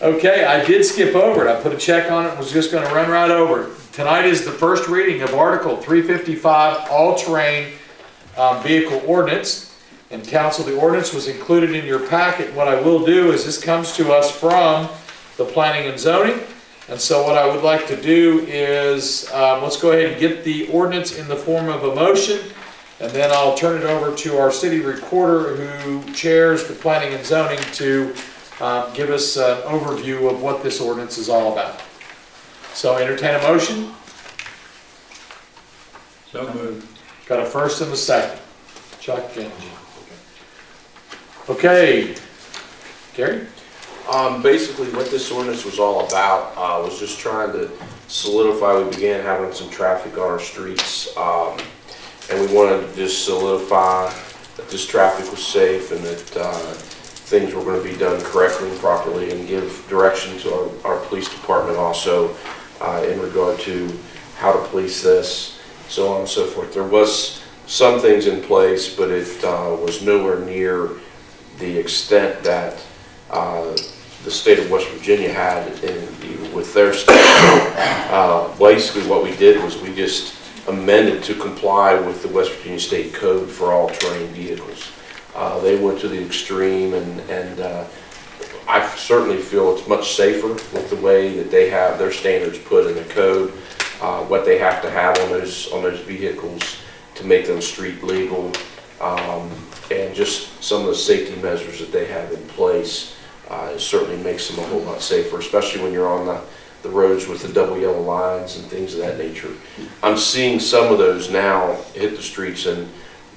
Okay, I did skip over it. I put a check on it, was just gonna run right over it. Tonight is the first reading of Article 355, All-Terrain Vehicle Ordinance. And council, the ordinance was included in your packet. What I will do is this comes to us from the Planning and Zoning. And so what I would like to do is, let's go ahead and get the ordinance in the form of a motion. And then I'll turn it over to our city recorder who chairs the Planning and Zoning to give us an overview of what this ordinance is all about. So entertain a motion.
So moved.
Got a first and a second. Chuck and Jim. Okay. Gary?
Basically, what this ordinance was all about was just trying to solidify. We began having some traffic on our streets, and we wanted to just solidify that this traffic was safe and that things were going to be done correctly and properly, and give direction to our police department also in regard to how to police this, so on and so forth. There was some things in place, but it was nowhere near the extent that the state of West Virginia had with their state. Basically what we did was we just amended to comply with the West Virginia State Code for all terrain vehicles. They went to the extreme, and I certainly feel it's much safer with the way that they have their standards put in the code, what they have to have on those vehicles to make them street legal, and just some of the safety measures that they have in place. It certainly makes them a whole lot safer, especially when you're on the roads with the double yellow lines and things of that nature. I'm seeing some of those now hit the streets, and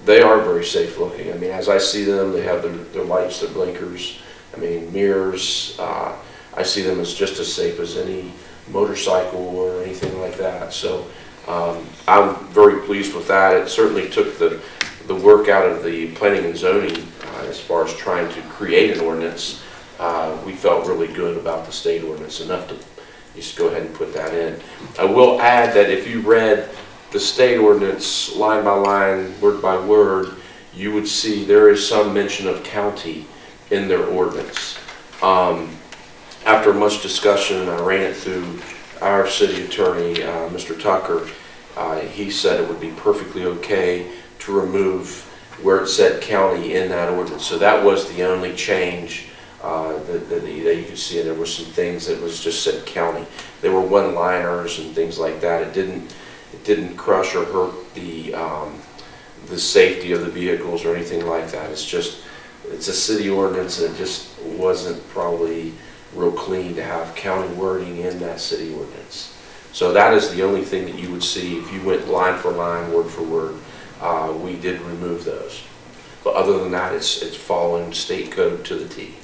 they are very safe looking. I mean, as I see them, they have their lights, their blinkers, I mean, mirrors. I see them as just as safe as any motorcycle or anything like that. So I'm very pleased with that. It certainly took the work out of the planning and zoning as far as trying to create an ordinance. We felt really good about the state ordinance, enough to just go ahead and put that in. I will add that if you read the state ordinance line by line, word by word, you would see there is some mention of county in their ordinance. After much discussion, I ran it through our city attorney, Mr. Tucker. He said it would be perfectly okay to remove where it said county in that ordinance. So that was the only change that you could see. There were some things that was just said county. There were one-liners and things like that. It didn't crush or hurt the the safety of the vehicles or anything like that. It's just, it's a city ordinance, and it just wasn't probably real clean to have county wording in that city ordinance. So that is the only thing that you would see if you went line for line, word for word. We did remove those. But other than that, it's following state code to the T.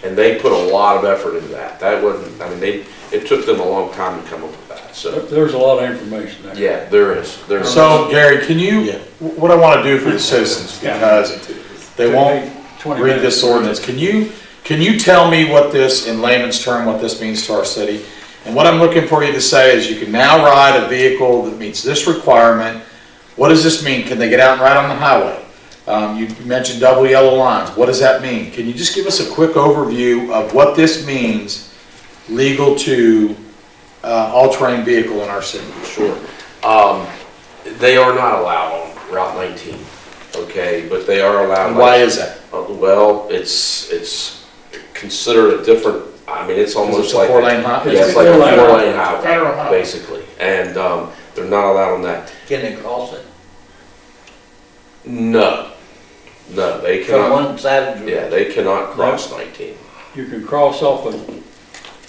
And they put a lot of effort into that. That wasn't, I mean, it took them a long time to come up with that, so.
There's a lot of information there.
Yeah, there is.
So Gary, can you,
Yeah.
what I want to do for the citizens, because they won't
20
read
minutes.
this ordinance, can you tell me what this, in layman's term, what this means to our city? And what I'm looking for you to say is you can now ride a vehicle that meets this requirement. What does this mean? Can they get out and ride on the highway? You mentioned double yellow lines. What does that mean? Can you just give us a quick overview of what this means legal to all-terrain vehicle in our city?
Sure. They are not allowed on Route 19, okay, but they are allowed.
And why is that?
Well, it's considered a different, I mean, it's almost
It's a
like.
4-lane highway?
Yeah, it's like a
Four-lane
four-lane
Federal
highway,
highway.
basically, and they're not allowed on that.
Can they cross it?
No, they
From
cannot,
one side of the.
yeah, they cannot cross 19.
You can cross off of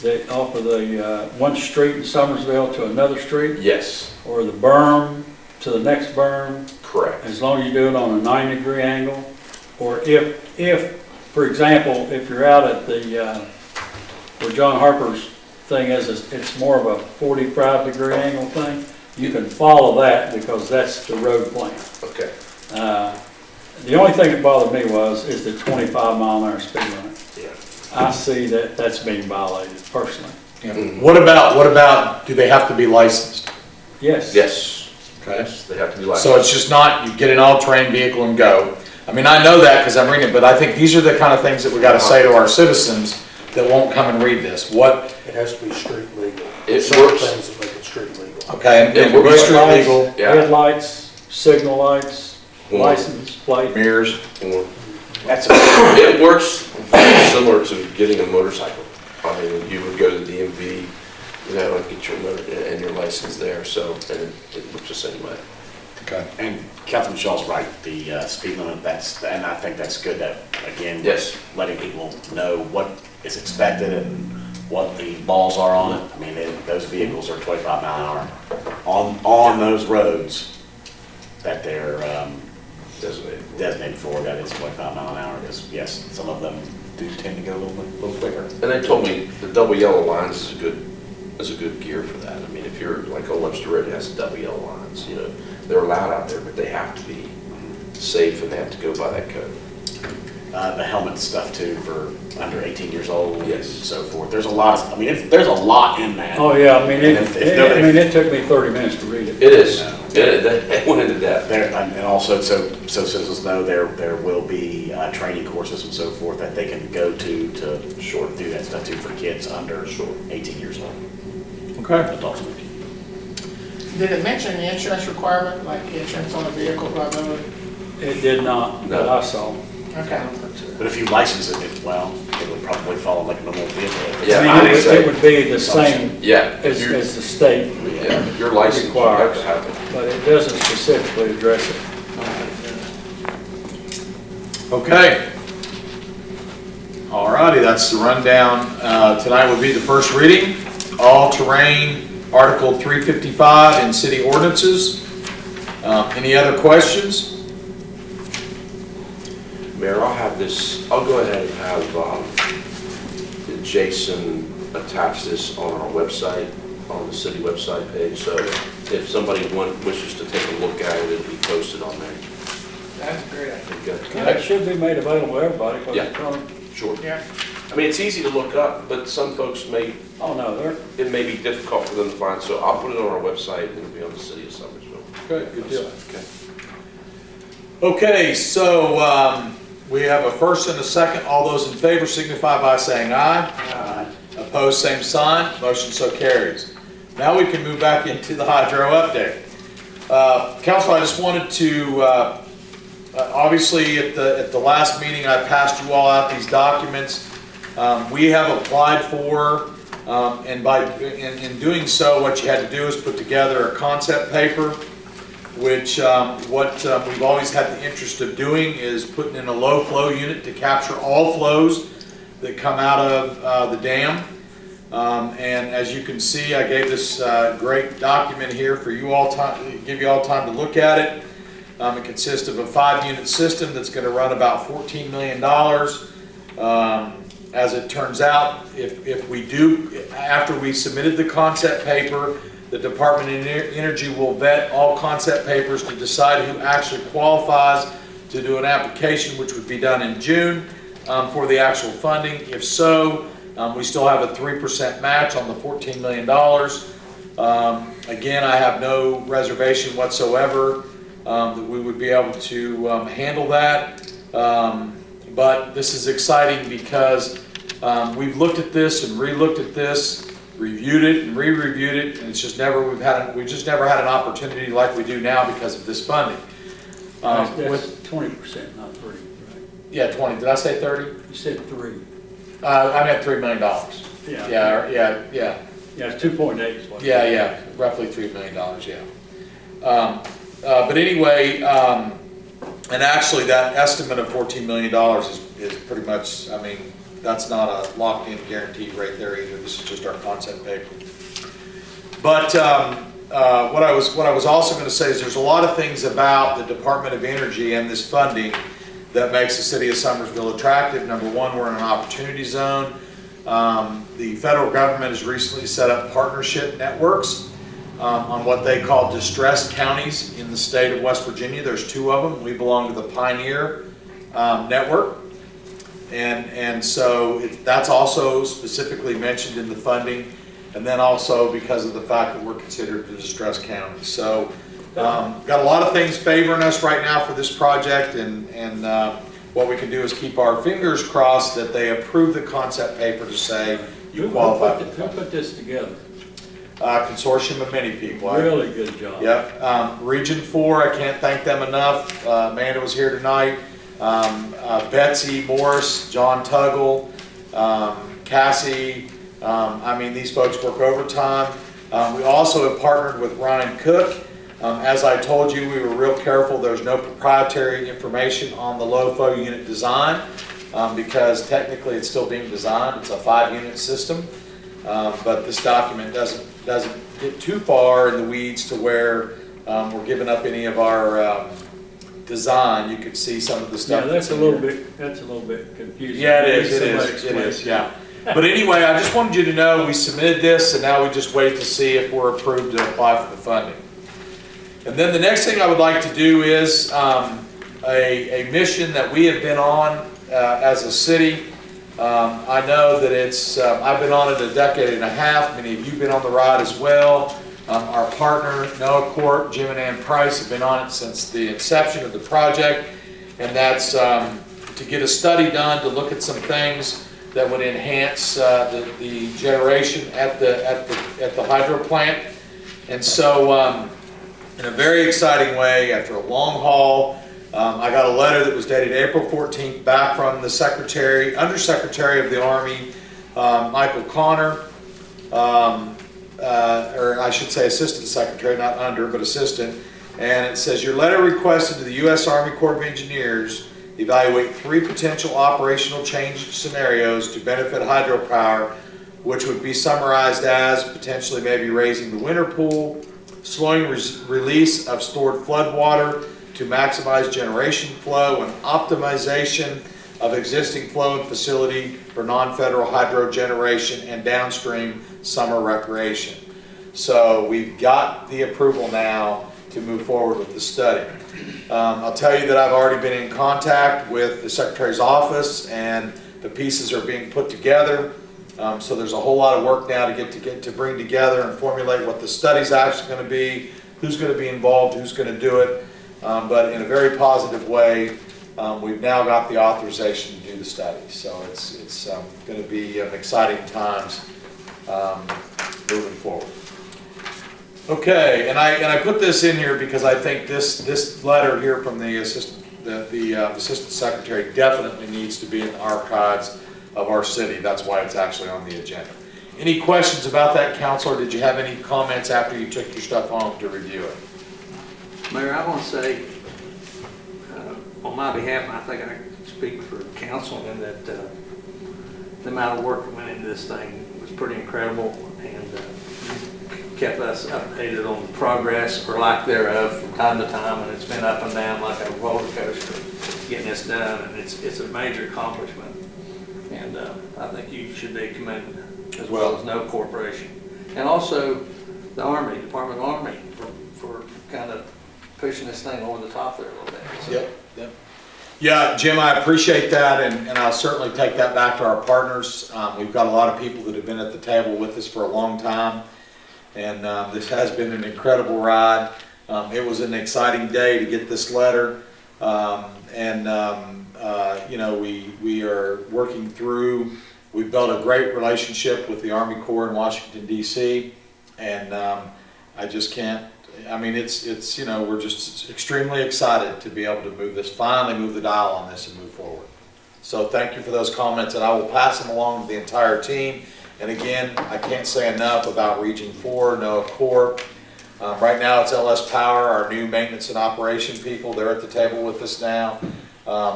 the one street in Summersville to another street,
Yes,
or the berm to the next berm,
correct.
as long as you do it on a 90-degree angle. Or if, for example, if you're out at the, where John Harper's thing is, it's more of a 45-degree angle thing, you can follow that because that's the road plan.
Okay,
The only thing that bothered me is the 25-mile-an-hour speed limit.
yeah.
I see that that's being violated personally.
Mhm.
What about, do they have to be licensed?
Yes.
Yes,
Okay.
yes, they have to be licensed.
So it's just not, you get an all-terrain vehicle and go. I mean, I know that because I'm reading it, but I think these are the kind of things that we got to say to our citizens that won't come and read this. What,
It has to be street legal.
It
Certain
works.
things that make it street legal.
okay, and
It
it will be
works.
street legal,
Yeah.
Headlights, signal lights,
Well,
license plate.
mirrors.
That's
It works very similar to getting a motorcycle. I mean, you would go to the DMV, you know, and get your motor and your license there, so, and it works the same way.
Okay.
And Councilman Shaw's right, the speed limit, and I think that's good that, again,
Yes.
letting people know what is expected and what the balls are on it. I mean, those vehicles are 25 mile an hour on those roads that they're designated for, that is 25 mile an hour, because yes, some of them do tend to go a little quicker.
And they told me the double yellow lines is a good gear for that. I mean, if you're, like Old Webster Road has double yellow lines, you know, they're allowed out there, but they have to be safe and they have to go by that code.
The helmet stuff too for under 18 years old.
Yes.
And so forth. There's a lot of, I mean, there's a lot in that.
Oh, yeah, I mean,
And if nobody-
it took me 30 minutes to read it.
It is, it went into depth.
There, and also, so citizens know there will be training courses and so forth that they can go to do that stuff too for kids under 18 years old.
Okay.
Adults.
Did it mention the insurance requirement, like insurance on a vehicle liability?
It did not, that I saw.
Okay.
But if you license it, it would probably follow like a normal vehicle.
Yeah,
I mean,
I'd say-
it would be the same
Yeah,
as
if you're,
the state,
yeah, if you're licensed, you have to have it.
but it doesn't specifically address it.
Okay. All righty, that's the rundown. Tonight would be the first reading, all-terrain, Article 355 in city ordinances. Any other questions?
Mayor, I'll go ahead and have Jason attach this on our website, on the city website page, so if somebody wishes to take a look at it, it'll be posted on there.
That's a great idea.
Okay.
It should be made available to everybody, because
Yeah.
it's going,
Sure.
Yeah.
I mean, it's easy to look up, but some folks
oh no,
it may be difficult for them to find, so I'll put it on our website, and it'll be on the city of Summersville.
Okay, good deal.
Okay.
Okay, so we have a first and a second. All those in favor signify by saying aye. Aye. Opposed, same sign. Motion so carries. Now we can move back into the hydro update. Council, I just wanted to, obviously at the last meeting I passed you all out these documents. We have applied for, and in doing so, what you had to do is put together a concept paper. which we've always had the interest of doing is putting in a low flow unit to capture all flows that come out of the dam. And as you can see, I gave this great document here for you all time, give you all time to look at it. It consists of a 5-unit system that's going to run about $14 million. As it turns out, if we do, after we submitted the concept paper, the Department of Energy will vet all concept papers to decide who actually qualifies to do an application, which would be done in June for the actual funding. If so, we still have a 3% match on the $14 million. Again, I have no reservation whatsoever that we would be able to handle that. But this is exciting because we've looked at this and re-looked at this, reviewed it and re-reviewed it, and it's just never we've just never had an opportunity like we do now because of this funding.
That's 20%, not 3, right?
Yeah, 20. Did I say 30?
You said 3.
I meant $3 million.
Yeah.
Yeah.
Yeah, it's 2.8 is what.
Yeah, roughly $3 million, yeah. But anyway, and actually that estimate of $14 million is pretty much, I mean, that's not a locked-in guaranteed rate there either. This is just our concept paper. But what I was also going to say is there's a lot of things about the Department of Energy and this funding that makes the city of Summersville attractive. Number one, we're in an opportunity zone. The federal government has recently set up partnership networks on what they call distressed counties in the state of West Virginia. There's 2 of them. We belong to the Pioneer Network. And so that's also specifically mentioned in the funding. And then also because of the fact that we're considered a distressed county. So got a lot of things favoring us right now for this project, and what we can do is keep our fingers crossed that they approve the concept paper to say you qualify.
Who put this together?
Consortium of many people.
Really good job.
Yep. Region 4, I can't thank them enough. Amanda was here tonight. Betsy Morris, John Tuggle, Cassie. I mean, these folks work overtime. We also have partnered with Ryan Cook. As I told you, we were real careful. There's no proprietary information on the low flow unit design because technically it's still being designed. It's a 5-unit system, but this document doesn't get too far in the weeds to where we're giving up any of our design. You could see some of the stuff.
Yeah, that's a little bit confusing.
Yeah, it is. Yeah. But anyway, I just wanted you to know we submitted this, and now we just wait to see if we're approved to apply for the funding. And then the next thing I would like to do is a mission that we have been on as a city. I know that it's, I've been on it a decade and a half. Many of you have been on the ride as well. Our partner, Noah Court, Jim and Ann Price, have been on it since the inception of the project. And that's to get a study done to look at some things that would enhance the generation at the hydro plant. And so in a very exciting way, after a long haul, I got a letter that was dated April 14th back from the Undersecretary of the Army, Michael Connor, or I should say Assistant Secretary, not under, but Assistant. And it says, your letter requested to the U.S. Army Corps of Engineers evaluate 3 potential operational change scenarios to benefit hydropower, which would be summarized as potentially maybe raising the winter pool, slowing release of stored flood water to maximize generation flow, and optimization of existing flow and facility for non-federal hydro generation and downstream summer recreation. So we've got the approval now to move forward with the study. I'll tell you that I've already been in contact with the Secretary's office, and the pieces are being put together. So there's a whole lot of work now to bring together and formulate what the study's actually going to be, who's going to be involved, who's going to do it. But in a very positive way, we've now got the authorization to do the study. So it's going to be exciting times moving forward. Okay, and I put this in here because I think this letter here from the Assistant Secretary definitely needs to be in the archives of our city. That's why it's actually on the agenda. Any questions about that, Council, or did you have any comments after you took your stuff home to review it?
Mayor, I want to say, on my behalf, and I think I speak for council, in that the amount of work that went into this thing was pretty incredible, and kept us updated on the progress or lack thereof from time to time, and it's been up and down like a roller coaster getting this done, and it's a major accomplishment. And I think you should be commended, as well as No Corporation. And also the Army, Department of Army, for kind of pushing this thing over the top there a little bit. So,
Yep. Yeah, Jim, I appreciate that, and I'll certainly take that back to our partners. We've got a lot of people that have been at the table with us for a long time, and this has been an incredible ride. It was an exciting day to get this letter, you know, we are working through. We've built a great relationship with the Army Corps in Washington, D.C., and I just can't. I mean, it's you know, we're just extremely excited to be able to finally move the dial on this and move forward. So thank you for those comments, and I will pass them along to the entire team. And again, I can't say enough about Region 4, NOAA Corp. Right now it's LS Power, our new maintenance and operation people. They're at the table with us now.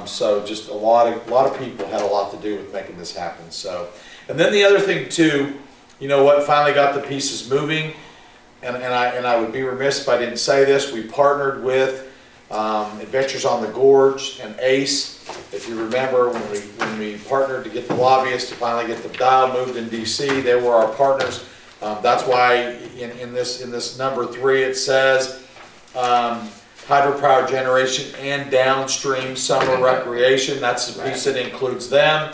So just a lot of people had a lot to do with making this happen. So, and then the other thing too, you know what finally got the pieces moving, and I would be remiss if I didn't say this. We partnered with Adventures on the Gorge and ACE. If you remember, when we partnered to get the lobbyists to finally get the dial moved in DC, they were our partners. That's why in this number 3 it says hydropower generation and downstream summer recreation. That's the piece that includes them.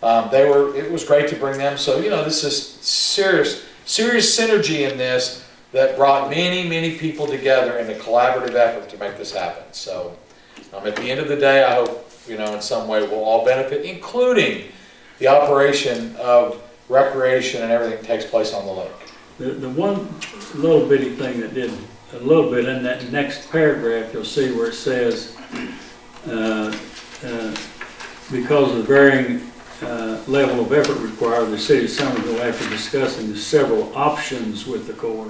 It was great to bring them. So you know, this is serious synergy in this that brought many people together in a collaborative effort to make this happen. So at the end of the day, I hope, you know, in some way we'll all benefit, including the operation of recreation and everything that takes place on the lake.
The one little bitty thing that did a little bit in that next paragraph, you'll see where it says, because of the varying level of effort required, the city of Summerville, after discussing the several options with the Corps,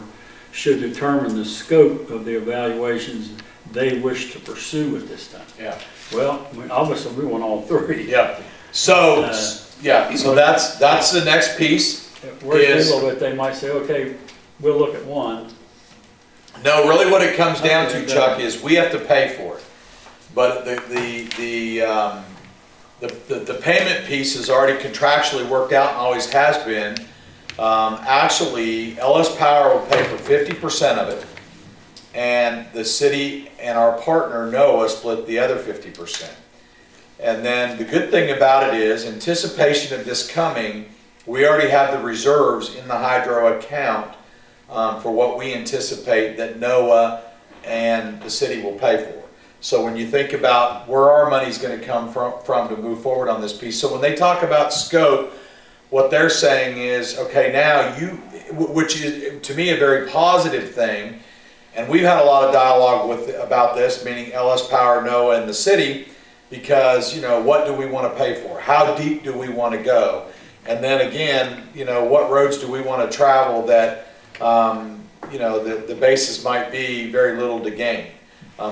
should determine the scope of the evaluations they wish to pursue at this time.
Yeah.
Well, obviously we want all 3.
Yeah. So so that's the next piece.
Where a little bit, they might say, okay, we'll look at one.
No, really what it comes down to, Chuck, is we have to pay for it. But the payment piece is already contractually worked out and always has been. Actually, LS Power will pay for 50% of it, and the city and our partner NOAA split the other 50%. And then the good thing about it is, anticipation of this coming, we already have the reserves in the hydro account for what we anticipate that NOAA and the city will pay for. So when you think about where our money's going to come from to move forward on this piece, so when they talk about scope, what they're saying is, okay, now which is to me a very positive thing, and we've had a lot of dialogue about this, meaning LS Power, NOAA, and the city, because, you know, what do we want to pay for? How deep do we want to go? And then again, you know, what roads do we want to travel that, you know, the basis might be very little to gain.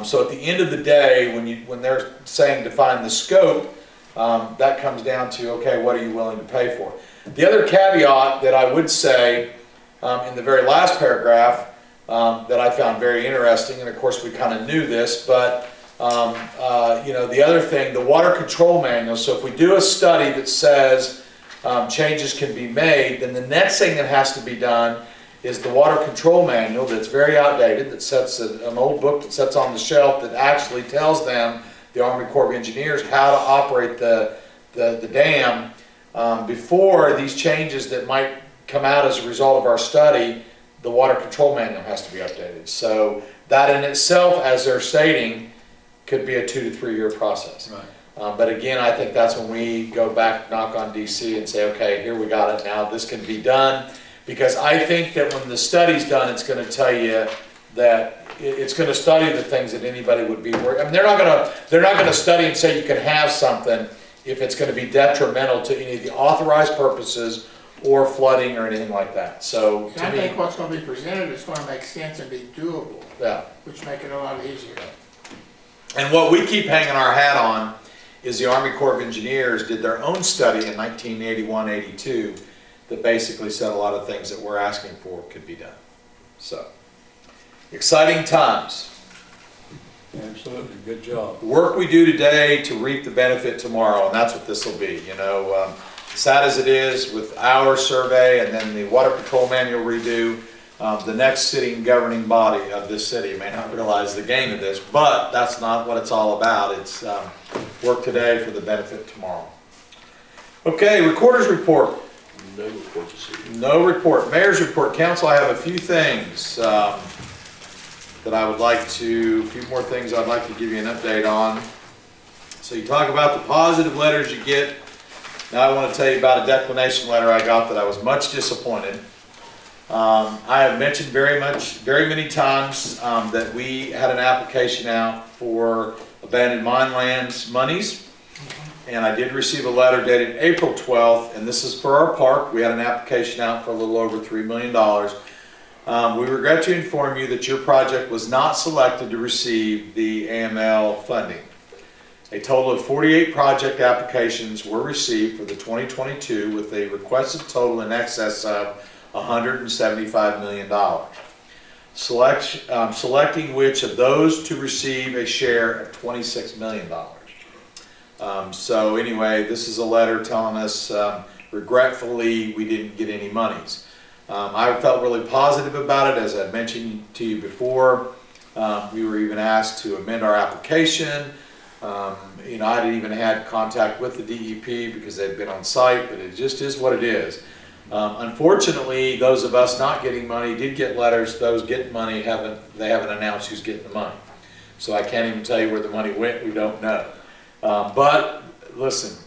So at the end of the day, when they're saying define the scope, that comes down to, okay, what are you willing to pay for? The other caveat that I would say in the very last paragraph that I found very interesting, and of course we kind of knew this, but you know, the other thing, the water control manual, so if we do a study that says changes can be made, then the next thing that has to be done is the water control manual that's very outdated, that sets an old book that sits on the shelf that actually tells them, the Army Corps of Engineers, how to operate the dam before these changes that might come out as a result of our study. The water control manual has to be updated. So that in itself, as they're stating, could be a 2 to 3 year process. Right. But again, I think that's when we go back, knock on DC and say, okay, here we got it now, this can be done. Because I think that when the study's done, it's going to tell you that it's going to study the things that anybody would be worried. I mean, they're not going to study and say you can have something if it's going to be detrimental to any of the authorized purposes or flooding or anything like that. So
I think what's going to be presented is going to make sense and be doable.
Yeah.
which make it a lot easier.
And what we keep hanging our hat on is the Army Corps of Engineers did their own study in 1981-82 that basically said a lot of things that we're asking for could be done. So, exciting times.
Absolutely, good job.
The work we do today to reap the benefit tomorrow, and that's what this will be. You know, sad as it is with our survey and then the water control manual redo, the next sitting governing body of this city may not realize the gain of this, but that's not what it's all about. It's work today for the benefit tomorrow. Okay, recorder's report.
No report this evening.
No report. Mayor's report. Council, I have a few things that I would like to, a few more things I'd like to give you an update on. So you talk about the positive letters you get. Now I want to tell you about a declination letter I got that I was much disappointed. I have mentioned very many times that we had an application out for abandoned mine lands monies. And I did receive a letter dated April 12th, and this is for our park. We had an application out for a little over $3 million. We regret to inform you that your project was not selected to receive the AML funding. A total of 48 project applications were received for the 2022 with a requested total in excess of $175 million. Selecting which of those to receive a share of $26 million. So anyway, this is a letter telling us regretfully we didn't get any monies. I felt really positive about it, as I mentioned to you before. We were even asked to amend our application. You know, I even had contact with the DEP because they'd been on site, but it just is what it is. Unfortunately, those of us not getting money did get letters. Those getting money haven't announced who's getting the money. So I can't even tell you where the money went. We don't know. But listen,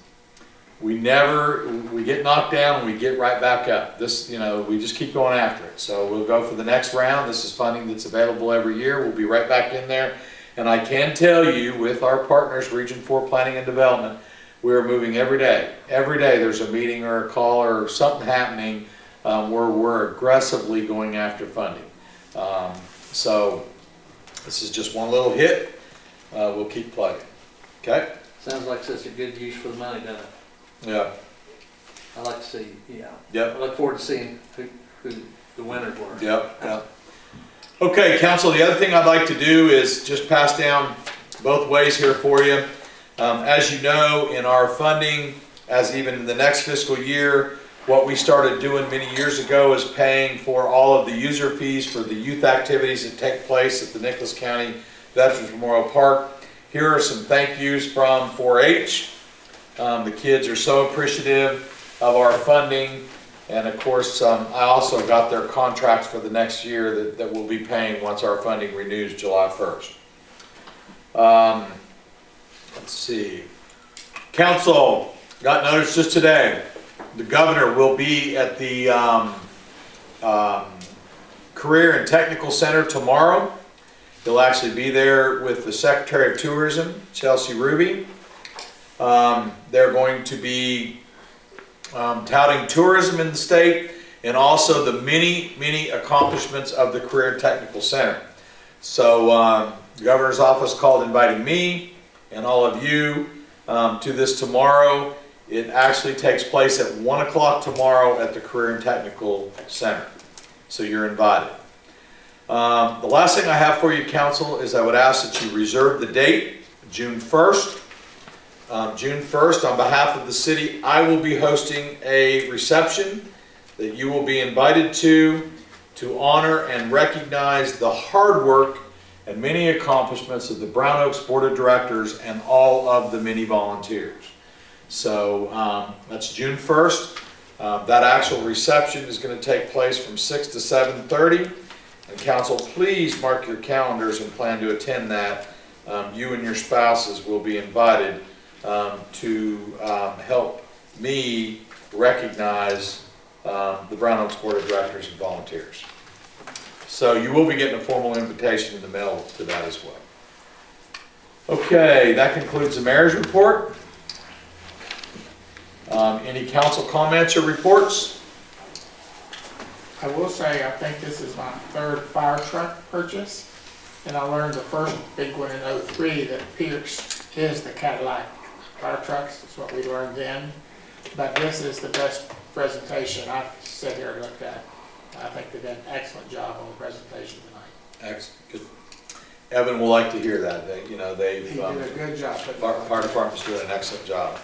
we get knocked down and we get right back up. This, you know, we just keep going after it. So we'll go for the next round. This is funding that's available every year. We'll be right back in there. And I can tell you, with our partners, Region 4 Planning and Development, we're moving every day. Every day there's a meeting or a call or something happening where we're aggressively going after funding. So this is just one little hit. We'll keep plugging. Okay?
Sounds like such a good use for the money, doesn't it?
Yeah.
I like to see, yeah.
Yep.
I look forward to seeing who the winners were.
Yep. Yep. Okay, Council, the other thing I'd like to do is just pass down both ways here for you. As you know, in our funding, as even in the next fiscal year, what we started doing many years ago is paying for all of the user fees for the youth activities that take place at the Nicholas County Veterans Memorial Park. Here are some thank yous from 4-H. The kids are so appreciative of our funding. And of course, I also got their contracts for the next year that we'll be paying once our funding renews July 1st. Let's see. Council got notice just today. The governor will be at the Career and Technical Center tomorrow. He'll actually be there with the Secretary of Tourism, Chelsea Ruby. They're going to be touting tourism in the state and also the many accomplishments of the Career and Technical Center. So the governor's office called inviting me and all of you to this tomorrow. It actually takes place at 1 o'clock tomorrow at the Career and Technical Center. So you're invited. The last thing I have for you, Council, is I would ask that you reserve the date, June 1st. June 1st, on behalf of the city, I will be hosting a reception that you will be invited to honor and recognize the hard work and many accomplishments of the Brown Oaks Board of Directors and all of the many volunteers. So that's June 1st. That actual reception is going to take place from 6 to 7:30. And Council, please mark your calendars and plan to attend that. You and your spouses will be invited to help me recognize the Brown Oaks Board of Directors and volunteers. So you will be getting a formal invitation in the mail to that as well. Okay, that concludes the mayor's report. Any council comments or reports?
I will say, I think this is my third fire truck purchase. And I learned the first big one in '03 that Pierce is the Cadillac fire trucks. That's what we learned then. But this is the best presentation I've sat here and looked at. I think they did an excellent job on the presentation tonight.
Good. Evan will like to hear that. They,
He
they've,
did a good job. putting
fire
it
fire
on.
department's doing an excellent job.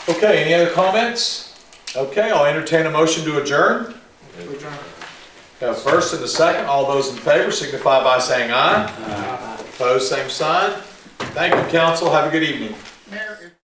Okay, any other comments? Okay, I'll entertain a motion to adjourn.
We adjourn.
Have a first and a second. All those in favor signify by saying aye. Opposed, same sign. Thank you, council. Have a good evening.